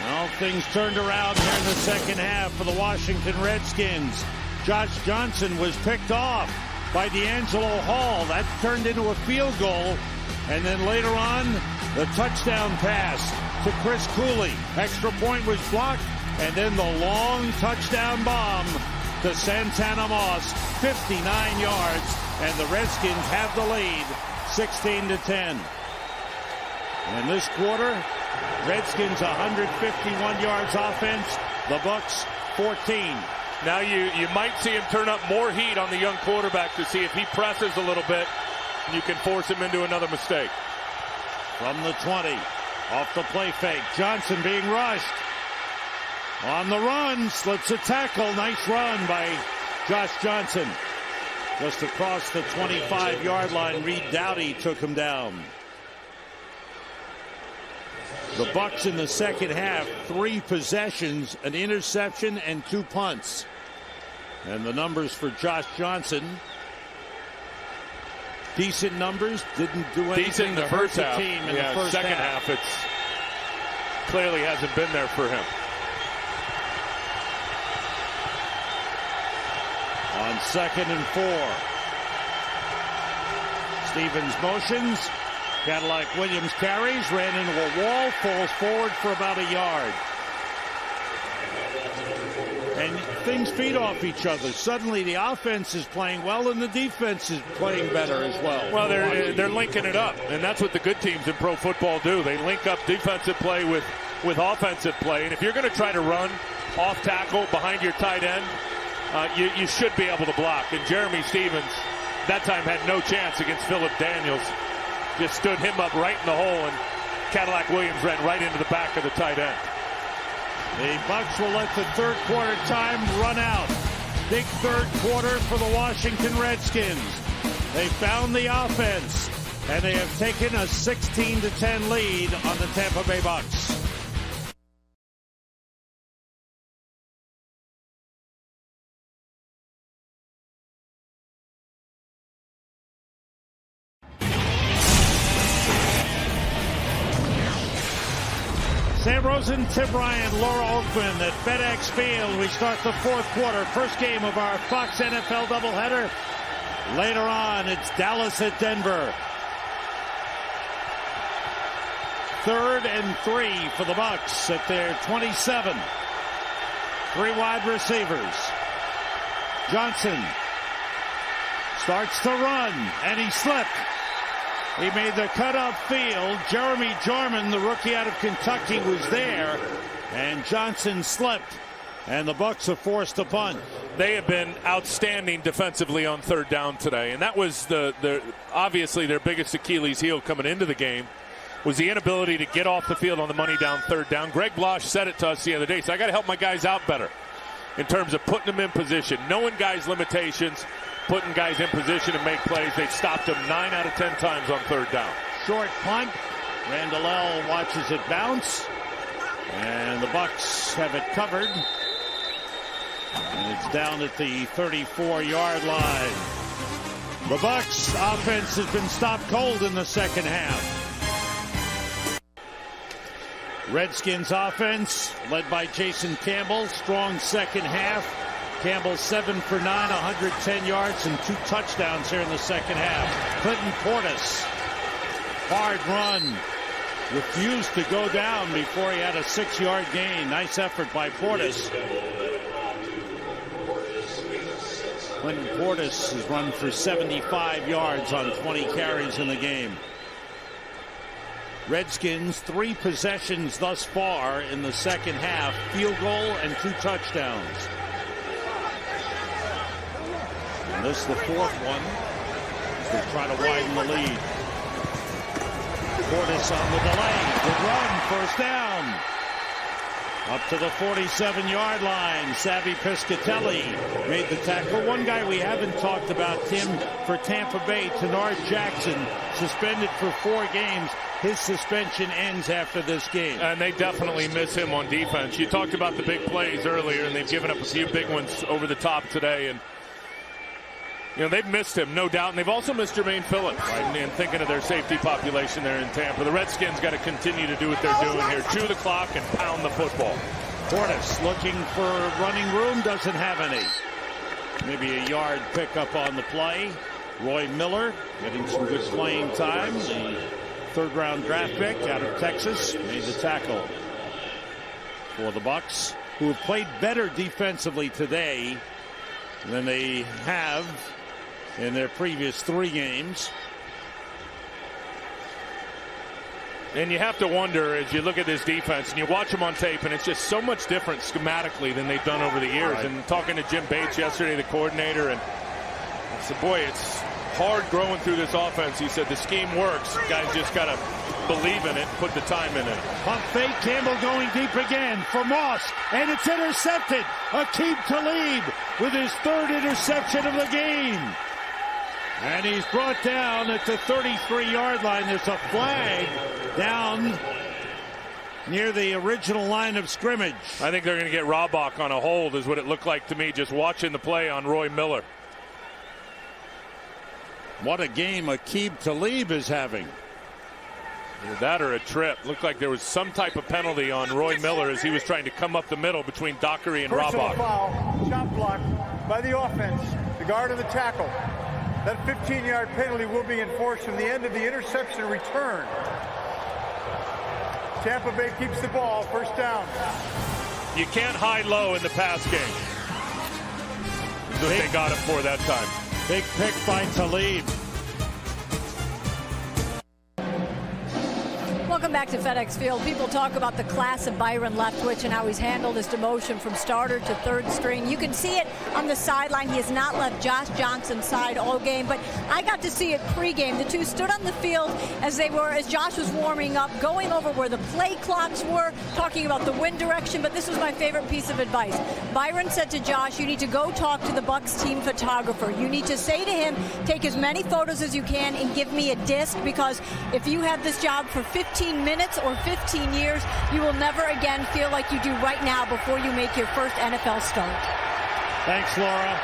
H: Well, things turned around here in the second half for the Washington Redskins. Josh Johnson was picked off by D'Angelo Hall. That turned into a field goal. And then later on, the touchdown pass to Chris Cooley. Extra point was blocked. And then the long touchdown bomb to Santana Moss, 59 yards. And the Redskins have the lead, 16-10. And this quarter, Redskins 151 yards offense, the Bucs 14.
C: Now you might see him turn up more heat on the young quarterback to see if he presses a little bit. You can force him into another mistake.
H: From the 20, off the play fake, Johnson being rushed. On the run, slips a tackle. Nice run by Josh Johnson. Just across the 25-yard line, Reed Doughty took him down. The Bucs in the second half, 3 possessions, an interception, and 2 punts. And the numbers for Josh Johnson, decent numbers, didn't do anything
C: decent in the first half.
H: Team in the first
C: second half, it's clearly hasn't been there for him.
H: On 2nd and 4. Stevens motions. Cadillac Williams carries, ran into a wall, falls forward for about a yard. And things feed off each other. Suddenly the offense is playing well and the defense is playing better as well.
C: Well, they're linking it up, and that's what the good teams in pro football do. They link up defensive play with offensive play. And if you're going to try to run off tackle behind your tight end, you should be able to block. And Jeremy Stevens, that time, had no chance against Phillip Daniels. Just stood him up right in the hole, and Cadillac Williams ran right into the back of the tight end.
H: The Bucs will let the third quarter time run out. Big third quarter for the Washington Redskins. They found the offense, and they have taken a 16-10 lead on the Tampa Bay Bucs. Sam Rosen, Tim Ryan, Laura Oakman at FedEx Field. We start the fourth quarter. First game of our Fox NFL doubleheader. Later on, it's Dallas at Denver. 3rd and 3 for the Bucs at their 27. 3 wide receivers. Johnson starts to run, and he slipped. He made the cut upfield. Jeremy Jarman, the rookie out of Kentucky, was there. And Johnson slipped. And the Bucs are forced to punt.
C: They have been outstanding defensively on third down today. And that was obviously their biggest Achilles heel coming into the game, was the inability to get off the field on the money down third down. Greg Blosch said it to us the other day. So I got to help my guys out better in terms of putting them in position, knowing guys' limitations, putting guys in position to make plays. They've stopped them 9 out of 10 times on third down.
H: Short punt. Randall L. watches it bounce. And the Bucs have it covered. And it's down at the 34-yard line. The Bucs offense has been stopped cold in the second half. Redskins offense led by Jason Campbell. Strong second half. Campbell 7 for 9, 110 yards and 2 touchdowns here in the second half. Clinton Portis, hard run, refused to go down before he had a 6-yard gain. Nice effort by Portis. Clinton Portis has run for 75 yards on 20 carries in the game. Redskins 3 possessions thus far in the second half, field goal and 2 touchdowns. And this is the 4th one to try to widen the lead. Portis on the delay. Good run. First down. Up to the 47-yard line. Savvy Piscatelli made the tackle. One guy we haven't talked about, Tim, for Tampa Bay, Tenard Jackson, suspended for 4 games. His suspension ends after this game.
C: And they definitely miss him on defense. You talked about the big plays earlier, and they've given up a few big ones over the top today. And they've missed him, no doubt. And they've also missed Jermaine Phillips. Right? And thinking of their safety population there in Tampa. The Redskins got to continue to do what they're doing here. Chew the clock and pound the football.
H: Portis looking for running room, doesn't have any. Maybe a yard pickup on the play. Roy Miller getting some good playing time. The third-round draft pick out of Texas made the tackle for the Bucs, who have played better defensively today than they have in their previous 3 games.
C: And you have to wonder, as you look at this defense and you watch them on tape, and it's just so much different schematically than they've done over the years. Right. And talking to Jim Bates yesterday, the coordinator, and I said, boy, it's hard growing through this offense. He said the scheme works. Guys just got to believe in it, put the time in it.
H: Pump fake, Campbell going deep again for Moss, and it's intercepted. Aqib Talib with his 3rd interception of the game. And he's brought down at the 33-yard line. There's a flag down near the original line of scrimmage.
C: I think they're going to get Robach on a hold, is what it looked like to me, just watching the play on Roy Miller.
H: What a game Aqib Talib is having.
C: Either that or a trip. Looked like there was some type of penalty on Roy Miller as he was trying to come up the middle between Dockery and
G: Personal
C: Robach.
G: Foul, shot block by the offense, the guard of the tackle. That 15-yard penalty will be enforced from the end of the interception return. Tampa Bay keeps the ball, first down.
C: You can't hide low in the pass game. That's what they got him for that time.
H: Big pick by Talib.
E: Welcome back to FedEx Field. People talk about the class of Byron Leftwich and how he's handled his demotion from starter to 3rd string. You can see it on the sideline. He has not left Josh Johnson's side all game, but I got to see it pregame. The two stood on the field as Josh was warming up, going over where the play clocks were, talking about the wind direction, but this was my favorite piece of advice. Byron said to Josh, you need to go talk to the Bucs team photographer. You need to say to him, take as many photos as you can and give me a disc, because if you have this job for 15 minutes or 15 years, you will never again feel like you do right now before you make your first NFL start.
H: Thanks, Laura.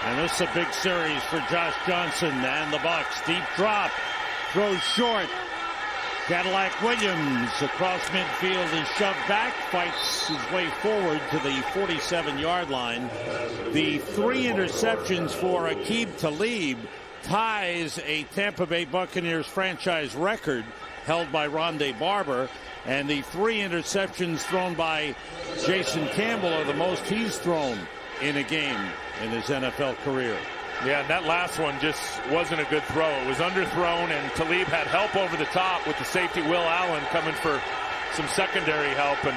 H: And this is a big series for Josh Johnson and the Bucs. Deep drop, throws short. Cadillac Williams across midfield is shoved back, fights his way forward to the 47-yard line. The 3 interceptions for Aqib Talib ties a Tampa Bay Buccaneers franchise record held by Rondé Barber, and the 3 interceptions thrown by Jason Campbell are the most he's thrown in a game in his NFL career.
C: Yeah, that last one just wasn't a good throw. It was underthrown, and Talib had help over the top with the safety Will Allen coming for some secondary help, and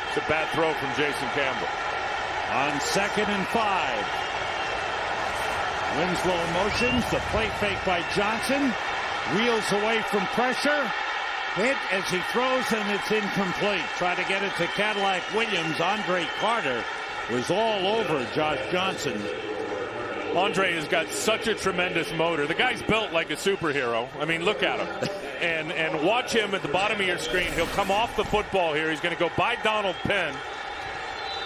C: it's a bad throw from Jason Campbell.
H: On 2nd and 5. Winslow motions, the play fake by Johnson. Wheels away from pressure. Hit as he throws, and it's incomplete. Try to get it to Cadillac Williams. Andre Carter was all over Josh Johnson.
C: Andre has got such a tremendous motor. The guy's built like a superhero. I mean, look at him. And watch him at the bottom of your screen. He'll come off the football here. He's going to go by Donald Penn.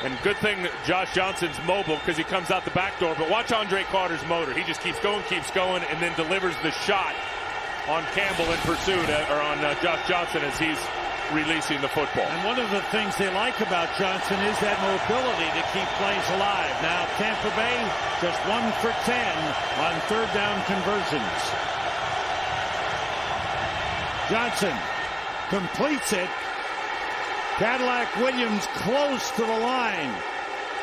C: And good thing that Josh Johnson's mobile because he comes out the back door. But watch Andre Carter's motor. He just keeps going, and then delivers the shot on Campbell in pursuit, or on Josh Johnson as he's releasing the football.
H: And one of the things they like about Johnson is that mobility to keep plays alive. Now Tampa Bay just 1 for 10 on 3rd down conversions. Johnson completes it. Cadillac Williams close to the line.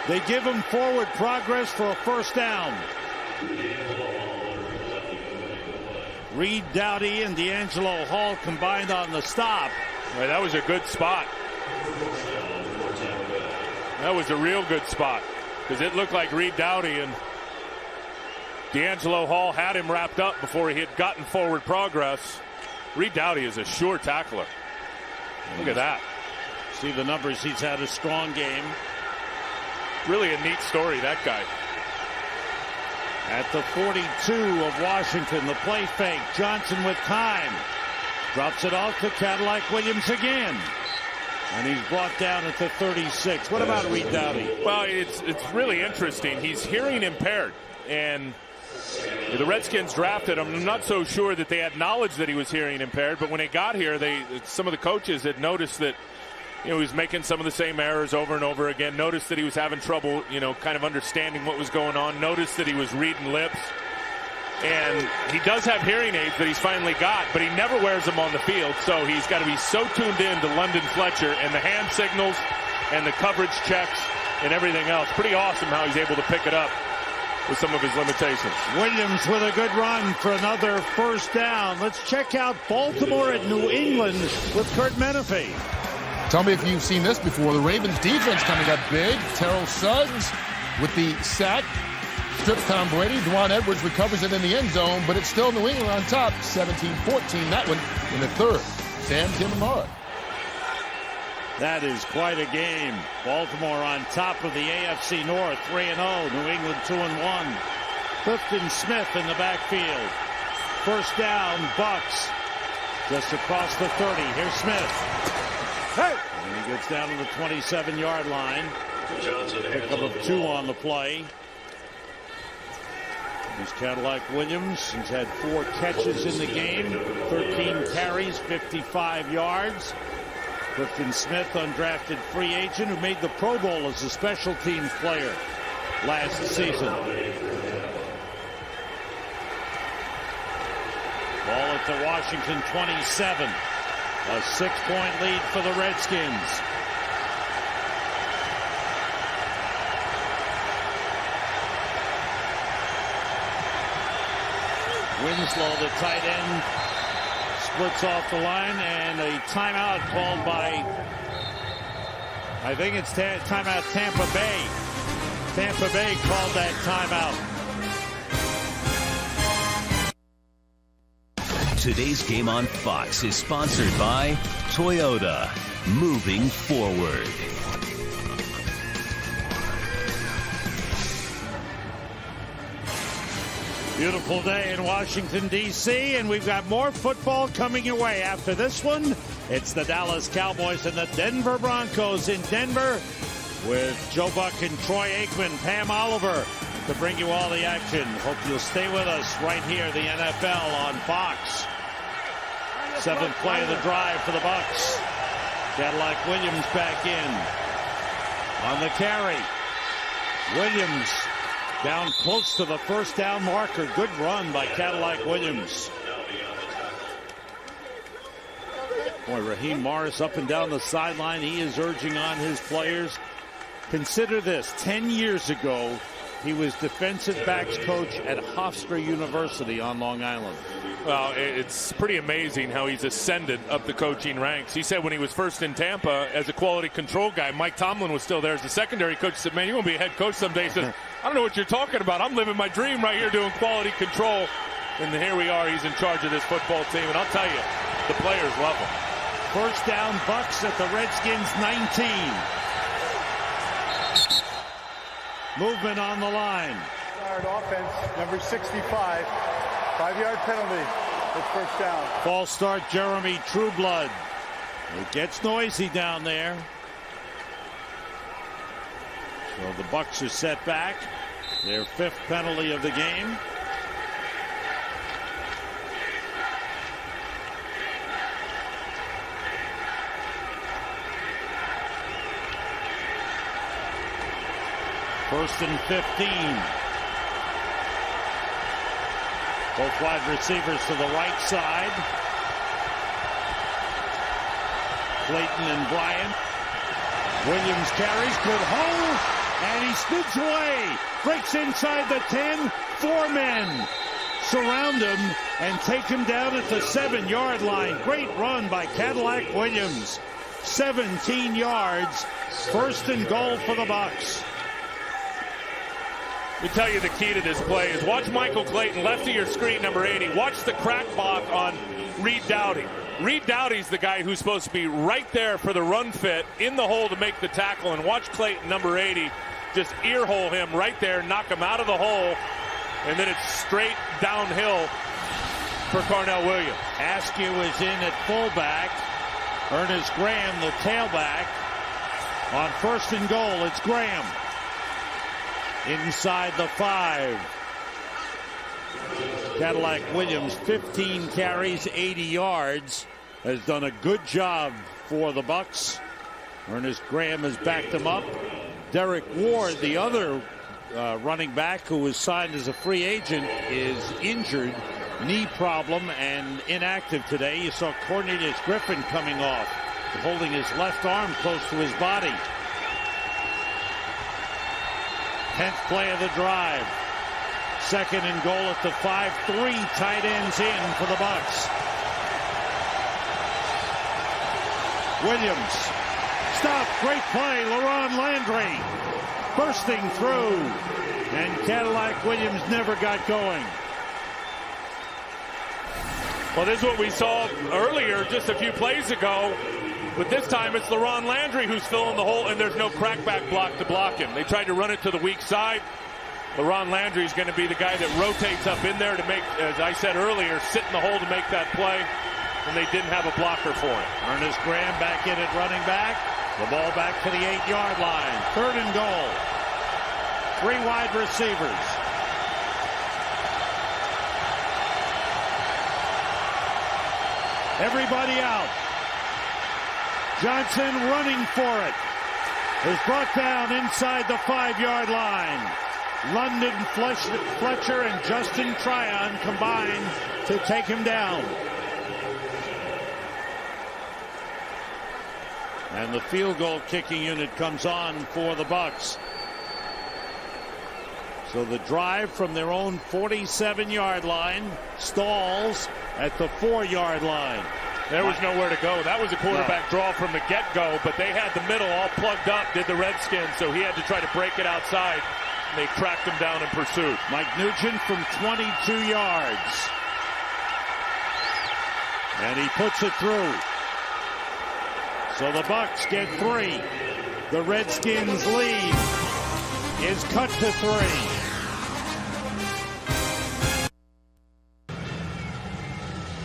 H: They give him forward progress for a first down. Reed Dowdy and D'Angelo Hall combined on the stop.
C: Well, that was a good spot. That was a real good spot because it looked like Reed Dowdy and D'Angelo Hall had him wrapped up before he had gotten forward progress. Reed Doughty is a sure tackler. Look at that.
H: See the numbers. He's had a strong game.
C: Really a neat story, that guy.
H: At the 42 of Washington, the play fake. Johnson with time. Drops it off to Cadillac Williams again. And he's brought down at the 36. What about Reed Doughty?
C: Well, it's really interesting. He's hearing impaired. And the Redskins drafted him. I'm not so sure that they had knowledge that he was hearing impaired. But when they got here, some of the coaches had noticed that he was making some of the same errors over and over again. Noticed that he was having trouble, kind of understanding what was going on. Noticed that he was reading lips. And he does have hearing aids that he's finally got, but he never wears them on the field. So he's got to be so tuned in to London Fletcher and the hand signals and the coverage checks and everything else. Pretty awesome how he's able to pick it up with some of his limitations.
H: Williams with a good run for another first down. Let's check out Baltimore at New England with Kurt Menefee.
F: Tell me if you've seen this before. The Ravens defense coming up big. Terrell Suggs with the sack. Strips Tom Brady. Dwan Edwards recovers it in the end zone, but it's still New England on top, 17-14. That one in the third. Sam, Tim, and Laura.
H: That is quite a game. Baltimore on top of the AFC North, 3-0. New England 2-1. Clifton Smith in the backfield. First down, Bucks. Just across the 30. Here's Smith. Hey! And he gets down to the 27-yard line. Pickup of 2 on the play. Here's Cadillac Williams. He's had 4 catches in the game, 13 carries, 55 yards. Clifton Smith, undrafted free agent who made the Pro Bowl as a special teams player last season. Ball at the Washington 27. A 6-point lead for the Redskins. Winslow, the tight end, splits off the line, and a timeout called by, I think it's timeout Tampa Bay. Tampa Bay called that timeout.
D: Today's game on Fox is sponsored by Toyota. Moving forward.
H: Beautiful day in Washington, D.C., and we've got more football coming your way. After this one, it's the Dallas Cowboys and the Denver Broncos in Denver with Joe Buck and Troy Aikman, Pam Oliver to bring you all the action. Hope you'll stay with us right here, the NFL on Fox. 7th play of the drive for the Bucks. Cadillac Williams back in. On the carry. Williams down close to the first down marker. Good run by Cadillac Williams. Boy, Raheem Morris up and down the sideline. He is urging on his players. Consider this, 10 years ago, he was defensive backs coach at Hofstra University on Long Island.
C: Well, it's pretty amazing how he's ascended up the coaching ranks. He said when he was first in Tampa as a quality control guy, Mike Tomlin was still there as the secondary coach. He said, man, you're going to be a head coach someday. He said, I don't know what you're talking about. I'm living my dream right here doing quality control. And here we are. He's in charge of this football team. And I'll tell you, the players love him.
H: First down, Bucks at the Redskins 19. Movement on the line.
G: Yard offense, number 65. 5-yard penalty. It's first down.
H: False start, Jeremy Trueblood. It gets noisy down there. So the Bucks are set back. Their 5th penalty of the game. First and 15. Both wide receivers to the right side. Clayton and Bryant. Williams carries, good hole, and he spins away. Breaks inside the 10. 4 men surround him and take him down at the 7-yard line. Great run by Cadillac Williams. 17 yards. First and goal for the Bucks.
C: Let me tell you the key to this play is watch Michael Clayton, left of your screen, number 80. Watch the crack block on Reed Doughty. Reed Doughty's the guy who's supposed to be right there for the run fit in the hole to make the tackle. And watch Clayton, number 80, just earhole him right there, knock him out of the hole. And then it's straight downhill for Carnell Williams.
H: Askew is in at fullback. Ernest Graham, the tailback. On 1st and goal, it's Graham. Inside the 5. Cadillac Williams, 15 carries, 80 yards. Has done a good job for the Bucks. Ernest Graham has backed him up. Derek Ward, the other running back who was signed as a free agent, is injured. Knee problem and inactive today. You saw Cornelius Griffin coming off, holding his left arm close to his body. 10th play of the drive. 2nd and goal at the 5-3. Tight ends in for the Bucks. Williams. Stop. Great play. LaRon Landry bursting through. And Cadillac Williams never got going.
C: Well, this is what we saw earlier just a few plays ago. But this time it's LaRon Landry who's filling the hole, and there's no crackback block to block him. They tried to run it to the weak side. LaRon Landry is going to be the guy that rotates up in there to make, as I said earlier, sit in the hole to make that play. And they didn't have a blocker for it.
H: Ernest Graham back in at running back. The ball back to the 8-yard line. 3rd and goal. 3 wide receivers. Everybody out. Johnson running for it. Is brought down inside the 5-yard line. London Fletcher and Justin Tryon combined to take him down. And the field goal kicking unit comes on for the Bucks. So the drive from their own 47-yard line stalls at the 4-yard line.
C: There was nowhere to go. That was a quarterback draw from the get-go, but they had the middle all plugged up, did the Redskins, so he had to try to break it outside. And they tracked him down in pursuit.
H: Mike Nugent from 22 yards. And he puts it through. So the Bucks get 3. The Redskins lead is cut to 3.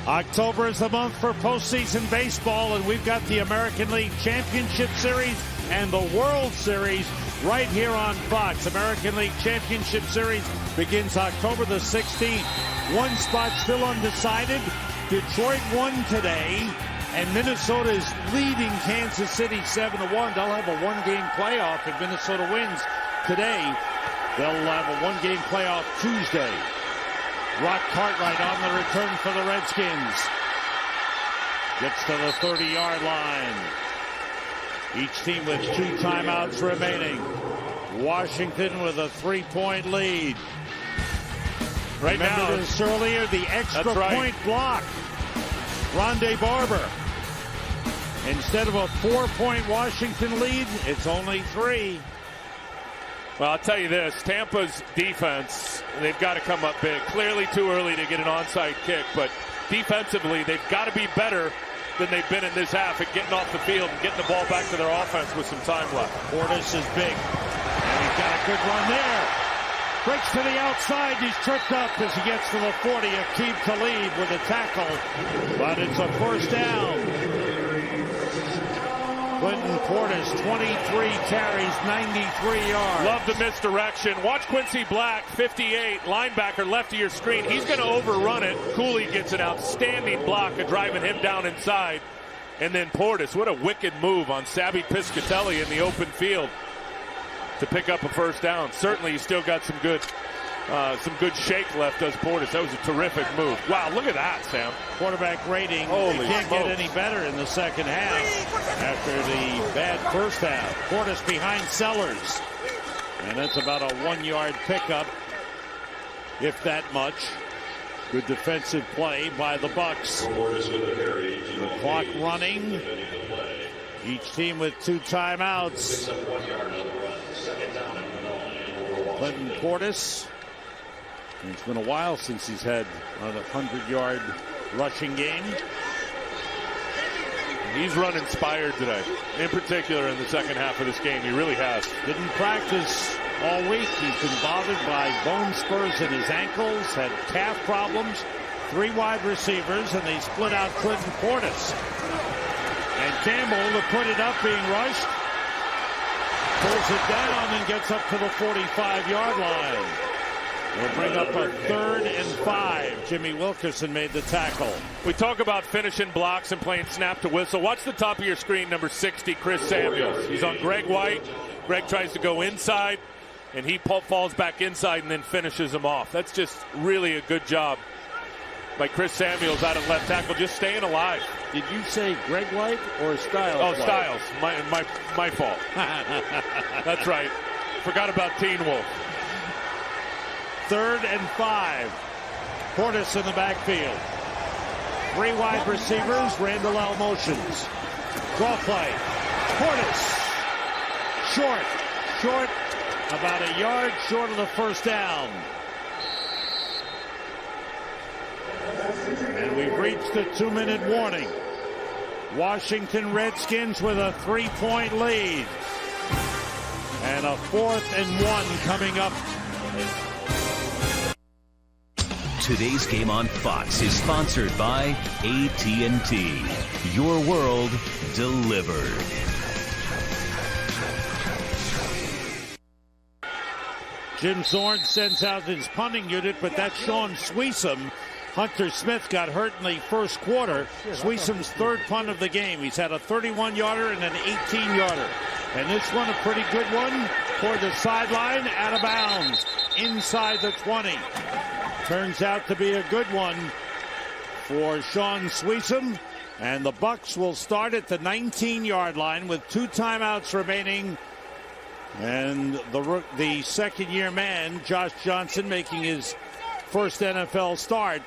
H: October is the month for postseason baseball, and we've got the American League Championship Series and the World Series right here on Fox. American League Championship Series begins October the 16th. One spot still undecided. Detroit won today, and Minnesota is leading Kansas City 7-1. They'll have a one-game playoff if Minnesota wins today. They'll have a one-game playoff Tuesday. Rock Cartwright on the return for the Redskins. Gets to the 30-yard line. Each team with 2 timeouts remaining. Washington with a 3-point lead.
C: Right now,
H: remember this earlier, the extra point block. Rondé Barber. Instead of a 4-point Washington lead, it's only 3.
C: Well, I'll tell you this, Tampa's defense, they've got to come up big. Clearly too early to get an onside kick, but defensively, they've got to be better than they've been in this half at getting off the field and getting the ball back to their offense with some time left.
H: Portis is big, and he's got a good run there. Breaks to the outside, he's tripped up as he gets to the 40. Aqib Talib with a tackle, but it's a first down. Clinton Portis, 23 carries, 93 yards.
C: Love the misdirection. Watch Quincy Black, 58, linebacker, left of your screen. He's going to overrun it. Cooley gets an outstanding block of driving him down inside. And then Portis, what a wicked move on Sabby Piscatelli in the open field to pick up a first down. Certainly he's still got some good shake left, does Portis. That was a terrific move. Wow, look at that, Sam.
H: Quarterback rating,
C: Holy
H: they can't
C: smokes.
H: get any better in the second half after the bad first half. Portis behind Sellers. And that's about a 1-yard pickup, if that much. Good defensive play by the Bucks. The clock running. Each team with 2 timeouts. Clinton Portis. It's been a while since he's had a 100-yard rushing game.
C: He's run inspired today, in particular in the second half of this game. He really has.
H: Didn't practice all week. He's been bothered by bone spurs in his ankles, had calf problems. 3 wide receivers, and they split out Clinton Portis. And Campbell, to put it up, being rushed, pulls it down and gets up to the 45-yard line. We'll bring up a 3rd and 5. Jimmy Wilkerson made the tackle.
C: We talk about finishing blocks and playing snap to whistle. Watch the top of your screen, number 60, Chris Samuels. He's on Greg White. Greg tries to go inside, and he falls back inside and then finishes him off. That's just really a good job by Chris Samuels out at left tackle, just staying alive.
H: Did you say Greg White or Styles?
C: Oh,
H: White?
C: Styles. My fault. That's right. Forgot about Teen Wolf.
H: 3rd and 5. Portis in the backfield. 3 wide receivers. Randall L. motions. Draw play. Portis. Short. About a yard short of the first down. And we've reached the 2-minute warning. Washington Redskins with a 3-point lead. And a 4th and 1 coming up.
D: Today's Game on Fox is sponsored by AT&T. Your world delivered.
H: Jim Zorn sends out his punting unit, but that's Sean Sweesum. Hunter Smith got hurt in the first quarter. Sweesum's 3rd punt of the game. He's had a 31-yarder and an 18-yarder. And this one, a pretty good one, toward the sideline, out of bounds, inside the 20. Turns out to be a good one for Sean Sweesum. And the Bucs will start at the 19-yard line with 2 timeouts remaining. And the second-year man, Josh Johnson, making his first NFL start,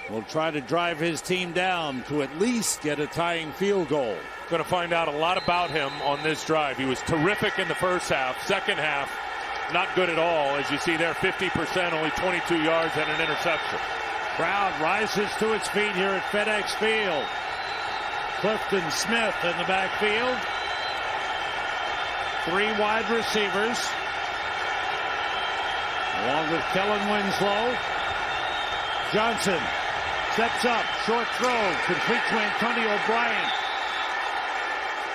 H: will try to drive his team down to at least get a tying field goal.
C: Going to find out a lot about him on this drive. He was terrific in the first half. Second half, not good at all. As you see there, 50%, only 22 yards and an interception.
H: Crowd rises to its feet here at FedEx Field. Clifton Smith in the backfield. 3 wide receivers, along with Kellen Winslow. Johnson steps up, short throw, complete to Antonio Bryant.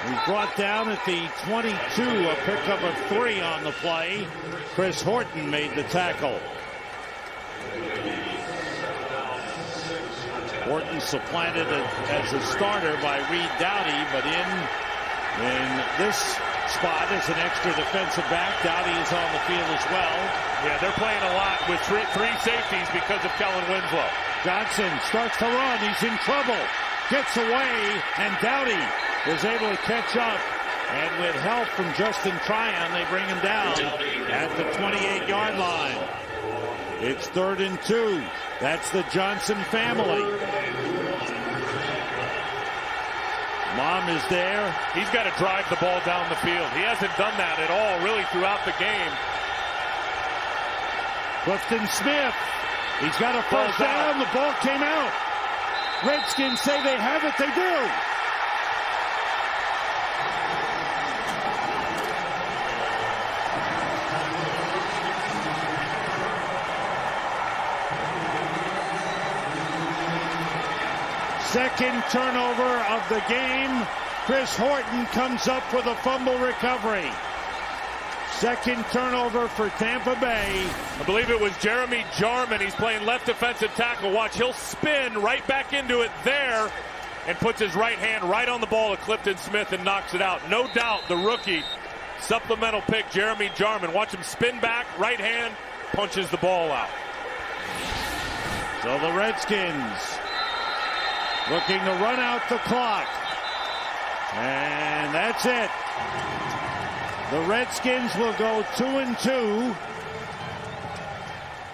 H: He's brought down at the 22, a pickup of 3 on the play. Chris Horton made the tackle. Horton supplanted as a starter by Reed Dowdy, but in this spot as an extra defensive back. Dowdy is on the field as well.
C: Yeah, they're playing a lot with three safeties because of Kellen Winslow.
H: Johnson starts to run. He's in trouble. Gets away, and Dowdy is able to catch up. And with help from Justin Tryon, they bring him down at the 28-yard line. It's 3rd and 2. That's the Johnson family. Mom is there.
C: He's got to drive the ball down the field. He hasn't done that at all, really, throughout the game.
H: Clifton Smith. He's got a first down. The ball came out. Redskins say they have it. They do. Second turnover of the game. Chris Horton comes up with a fumble recovery. Second turnover for Tampa Bay.
C: I believe it was Jeremy Jarman. He's playing left defensive tackle. Watch, he'll spin right back into it there and puts his right hand right on the ball to Clifton Smith and knocks it out. No doubt the rookie supplemental pick, Jeremy Jarman. Watch him spin back, right hand, punches the ball out.
H: So the Redskins looking to run out the clock. And that's it. The Redskins will go 2-2.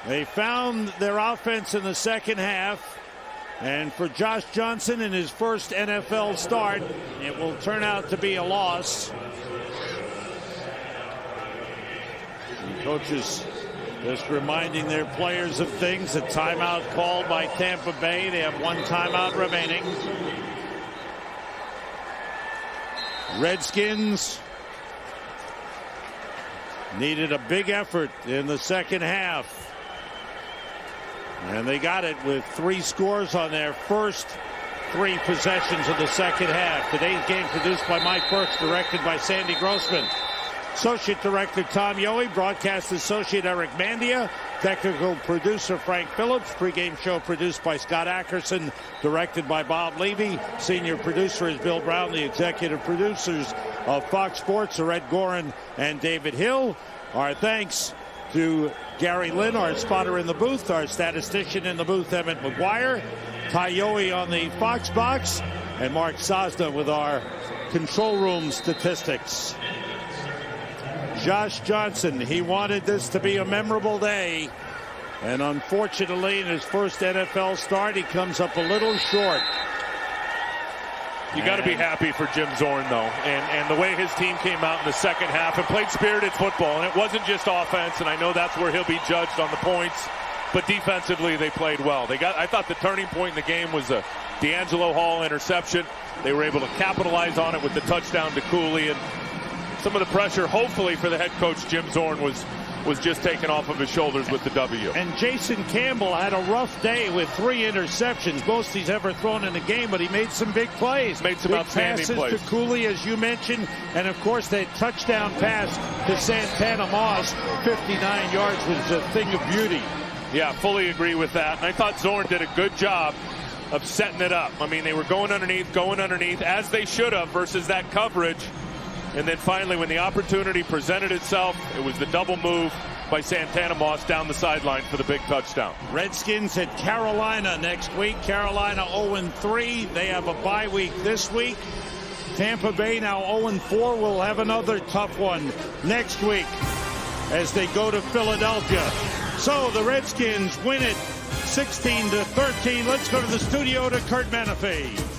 H: They found their offense in the second half. And for Josh Johnson in his first NFL start, it will turn out to be a loss. The coaches Just reminding their players of things. A timeout called by Tampa Bay. They have one timeout remaining. Redskins needed a big effort in the second half. And they got it with 3 scores on their first 3 possessions of the second half. Today's game produced by Mike Burks, directed by Sandy Grossman. Associate Director Tom Yohe, Broadcast Associate Eric Mandia, Technical Producer Frank Phillips, pregame show produced by Scott Ackerson, directed by Bob Levy. Senior producer is Bill Brown. The executive producers of Fox Sports are Ed Gorin and David Hill. Our thanks to Gary Lynn, our spotter in the booth, our statistician in the booth, Emmett McGuire, Ty Yohe on the Fox box, and Mark Sosna with our control room statistics. Josh Johnson, he wanted this to be a memorable day, and unfortunately in his first NFL start he comes up a little short.
C: You got to be happy for Jim Zorn, though, and the way his team came out in the second half and played spirited football. And it wasn't just offense, and I know that's where he'll be judged on the points, but defensively they played well. I thought the turning point in the game was a D'Angelo Hall interception. They were able to capitalize on it with the touchdown to Cooley, and some of the pressure, hopefully, for the head coach Jim Zorn was just taken off of his shoulders with the W.
H: And Jason Campbell had a rough day with 3 interceptions, most he's ever thrown in a game, but he made some big plays.
C: Made some outstanding plays.
H: Passes to Cooley, as you mentioned, and of course that touchdown pass to Santana Moss, 59 yards, was a thing of beauty.
C: Yeah, fully agree with that. And I thought Zorn did a good job of setting it up. I mean, they were going underneath, as they should have, versus that coverage. And then finally, when the opportunity presented itself, it was the double move by Santana Moss down the sideline for the big touchdown.
H: Redskins at Carolina next week. Carolina 0-3. They have a bye week this week. Tampa Bay now 0-4. Will have another tough one next week as they go to Philadelphia. So the Redskins win it 16-13. Let's go to the studio to Kurt Menefee.